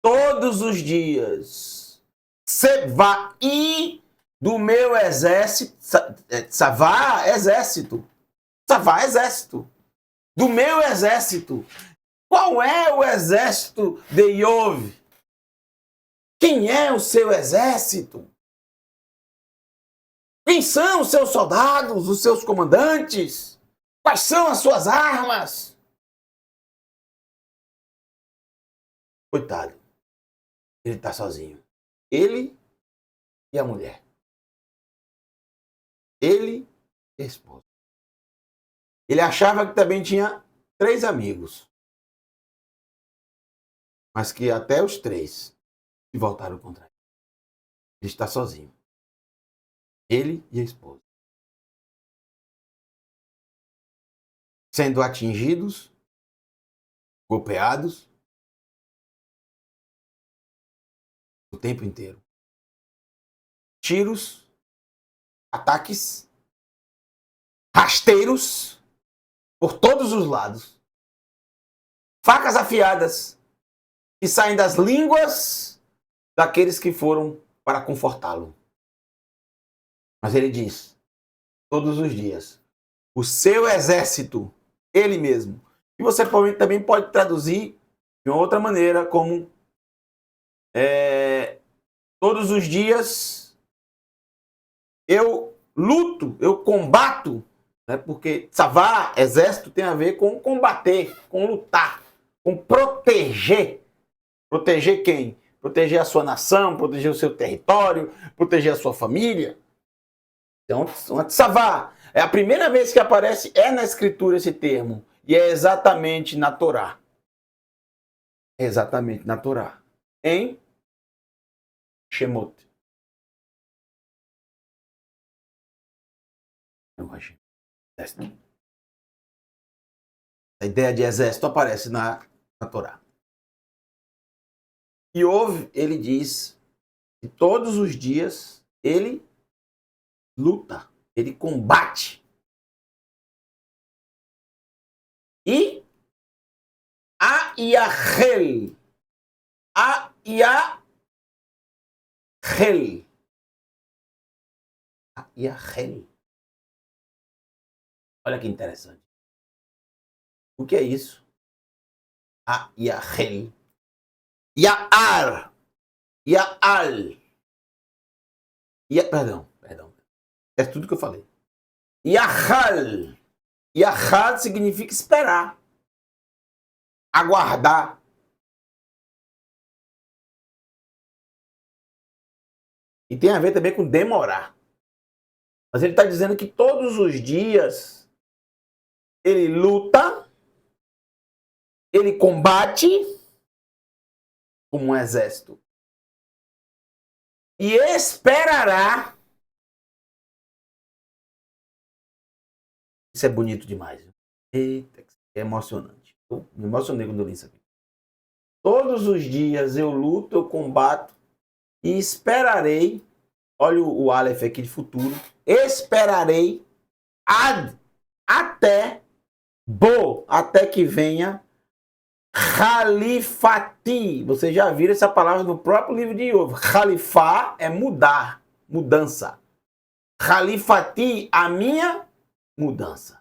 todos os dias. Sevai do meu exército. Savá, exército. Savá, exército. Do meu exército. Qual é o exército de Iov? Quem é o seu exército? Quem são os seus soldados, os seus comandantes? Quais são as suas armas? Coitado. Ele está sozinho. Ele e a mulher. Ele e a esposa. Ele achava que também tinha 3 amigos. Mas que até os 3 se voltaram contra ele. Ele está sozinho. Ele e a esposa. Sendo atingidos, golpeados, o tempo inteiro. Tiros, ataques, rasteiros por todos os lados. Facas afiadas que saem das línguas daqueles que foram para confortá-lo. Mas ele diz, todos os dias, o seu exército, ele mesmo. E você também pode traduzir de uma outra maneira, como todos os dias eu luto, eu combato, né? Porque Savá, exército, tem a ver com combater, com lutar, com proteger. Proteger quem? Proteger a sua nação, proteger o seu território, proteger a sua família. Então, Savá, é a primeira vez que aparece, na escritura esse termo, e é exatamente na Torá. É exatamente na Torá. Em Shemot. A ideia de exército aparece na Torá. Iov, ele diz que todos os dias ele luta, ele combate. E Ayahel. Olha que interessante. O que é isso? Ayahel. Ya'ar. Ya'al. Perdão. É tudo que eu falei. Yahal. Yahal significa esperar. Aguardar. E tem a ver também com demorar. Mas ele está dizendo que todos os dias ele luta, ele combate como um exército. E esperará. Isso é bonito demais. Eita, é emocionante. Eu me emocionei quando eu li isso aqui. Todos os dias eu luto, eu combato e esperarei olha o Aleph aqui de futuro, esperarei até que venha Khalifati. Vocês já viram essa palavra no próprio livro de Iov. Khalifá é mudar, mudança. Khalifati, a minha mudança.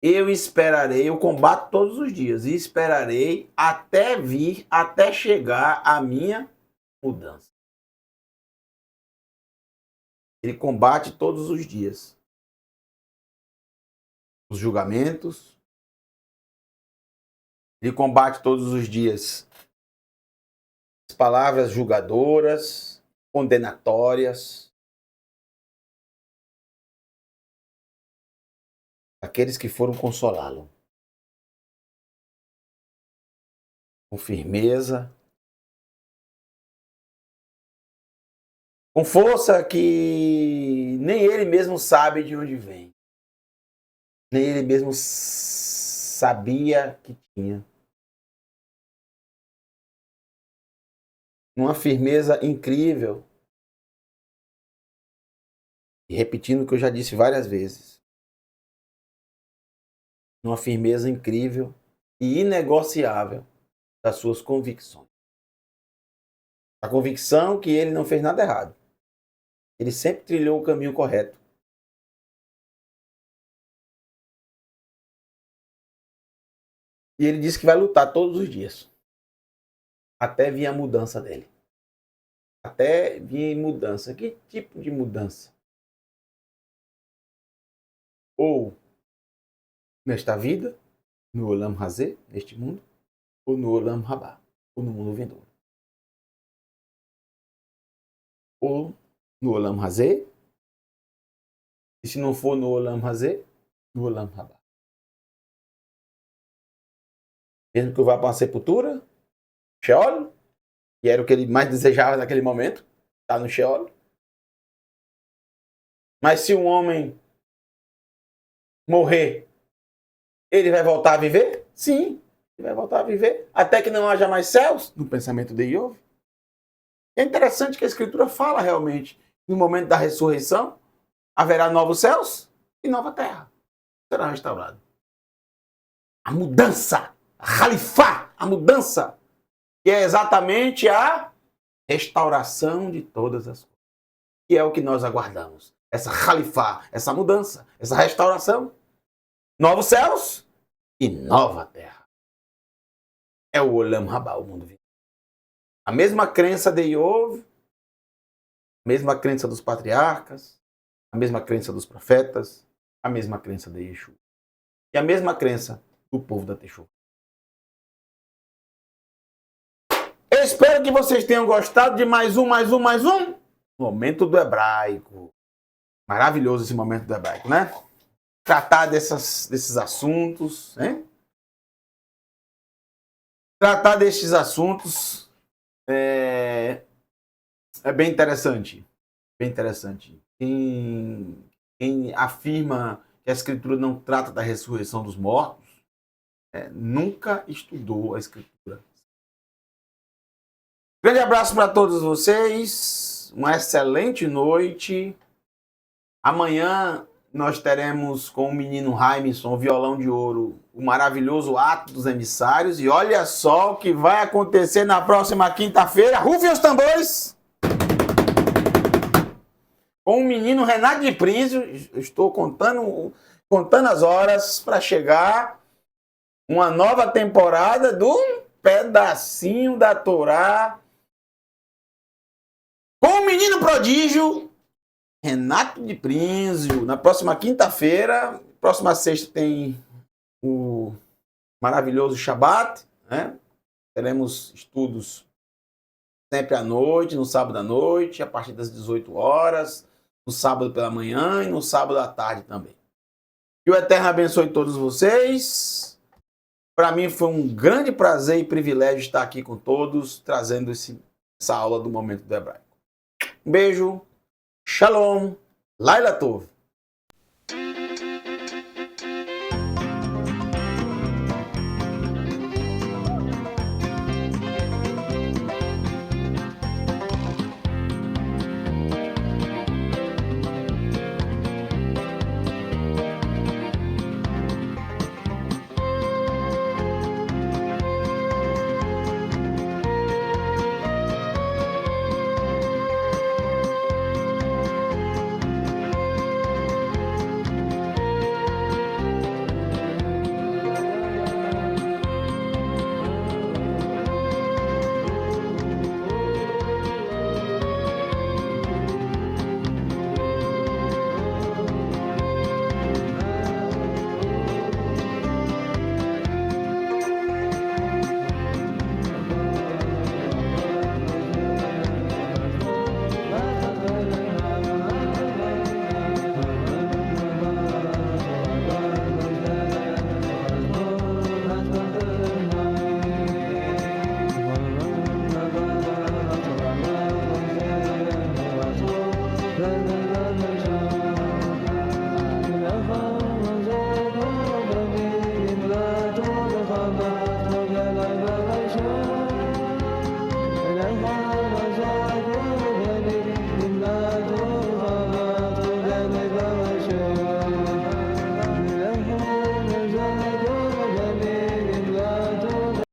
Eu esperarei, eu combato todos os dias e esperarei até chegar a minha mudança. Ele combate todos os dias os julgamentos. Ele combate todos os dias as palavras julgadoras, condenatórias. Aqueles que foram consolá-lo. Com firmeza. Com força que nem ele mesmo sabe de onde vem. Nem ele mesmo sabia que tinha. Uma firmeza incrível. E repetindo o que eu já disse várias vezes. Uma firmeza incrível e inegociável das suas convicções. A convicção que ele não fez nada errado. Ele sempre trilhou o caminho correto. E ele disse que vai lutar todos os dias. Até vir a mudança dele. Até vir mudança. Que tipo de mudança? Ou nesta vida, no Olam Hazé, neste mundo, ou no Olam Habá, ou no mundo vindouro. Ou no Olam Hazé, e se não for no Olam Hazé, no Olam Habá. Mesmo que eu vá para uma sepultura, Sheol, que era o que ele mais desejava naquele momento, estar no Sheol. Mas se um homem morrer, ele vai voltar a viver? Sim, ele vai voltar a viver. Até que não haja mais céus, no pensamento de Iov. É interessante que a Escritura fala realmente, no momento da ressurreição, haverá novos céus e nova terra. Será restaurado. A mudança, a Khalifá, a mudança, que é exatamente a restauração de todas as coisas. Que é o que nós aguardamos. Essa Khalifá, essa mudança, essa restauração. Novos céus e nova terra. É o Olam Habá, o mundo vindouro. A mesma crença de Iov, a mesma crença dos patriarcas, a mesma crença dos profetas, a mesma crença de Yeshua. E a mesma crença do povo da Teshuvah. Eu espero que vocês tenham gostado de mais um Momento do Hebraico. Maravilhoso esse momento do Hebraico, né? Tratar desses assuntos, né? Tratar destes assuntos é bem interessante. Bem interessante. Quem afirma que a Escritura não trata da ressurreição dos mortos, nunca estudou a Escritura. Grande abraço para todos vocês. Uma excelente noite. Amanhã nós teremos com o menino Raimson, o violão de ouro, o maravilhoso Ato dos Emissários. E olha só o que vai acontecer na próxima quinta-feira. Rufem os tambores! Com o menino Renato de Prínsio, estou contando as horas para chegar uma nova temporada do Pedacinho da Torá. Com o menino prodígio, Renato de Prínsio. Na próxima quinta-feira, próxima sexta tem o maravilhoso Shabat, né? Teremos estudos sempre à noite, no sábado à noite, a partir das 18 horas, no sábado pela manhã e no sábado à tarde também. Que o Eterno abençoe todos vocês. Para mim foi um grande prazer e privilégio estar aqui com todos, trazendo essa aula do Momento do Hebraico. Um beijo, Shalom, Laila Tov.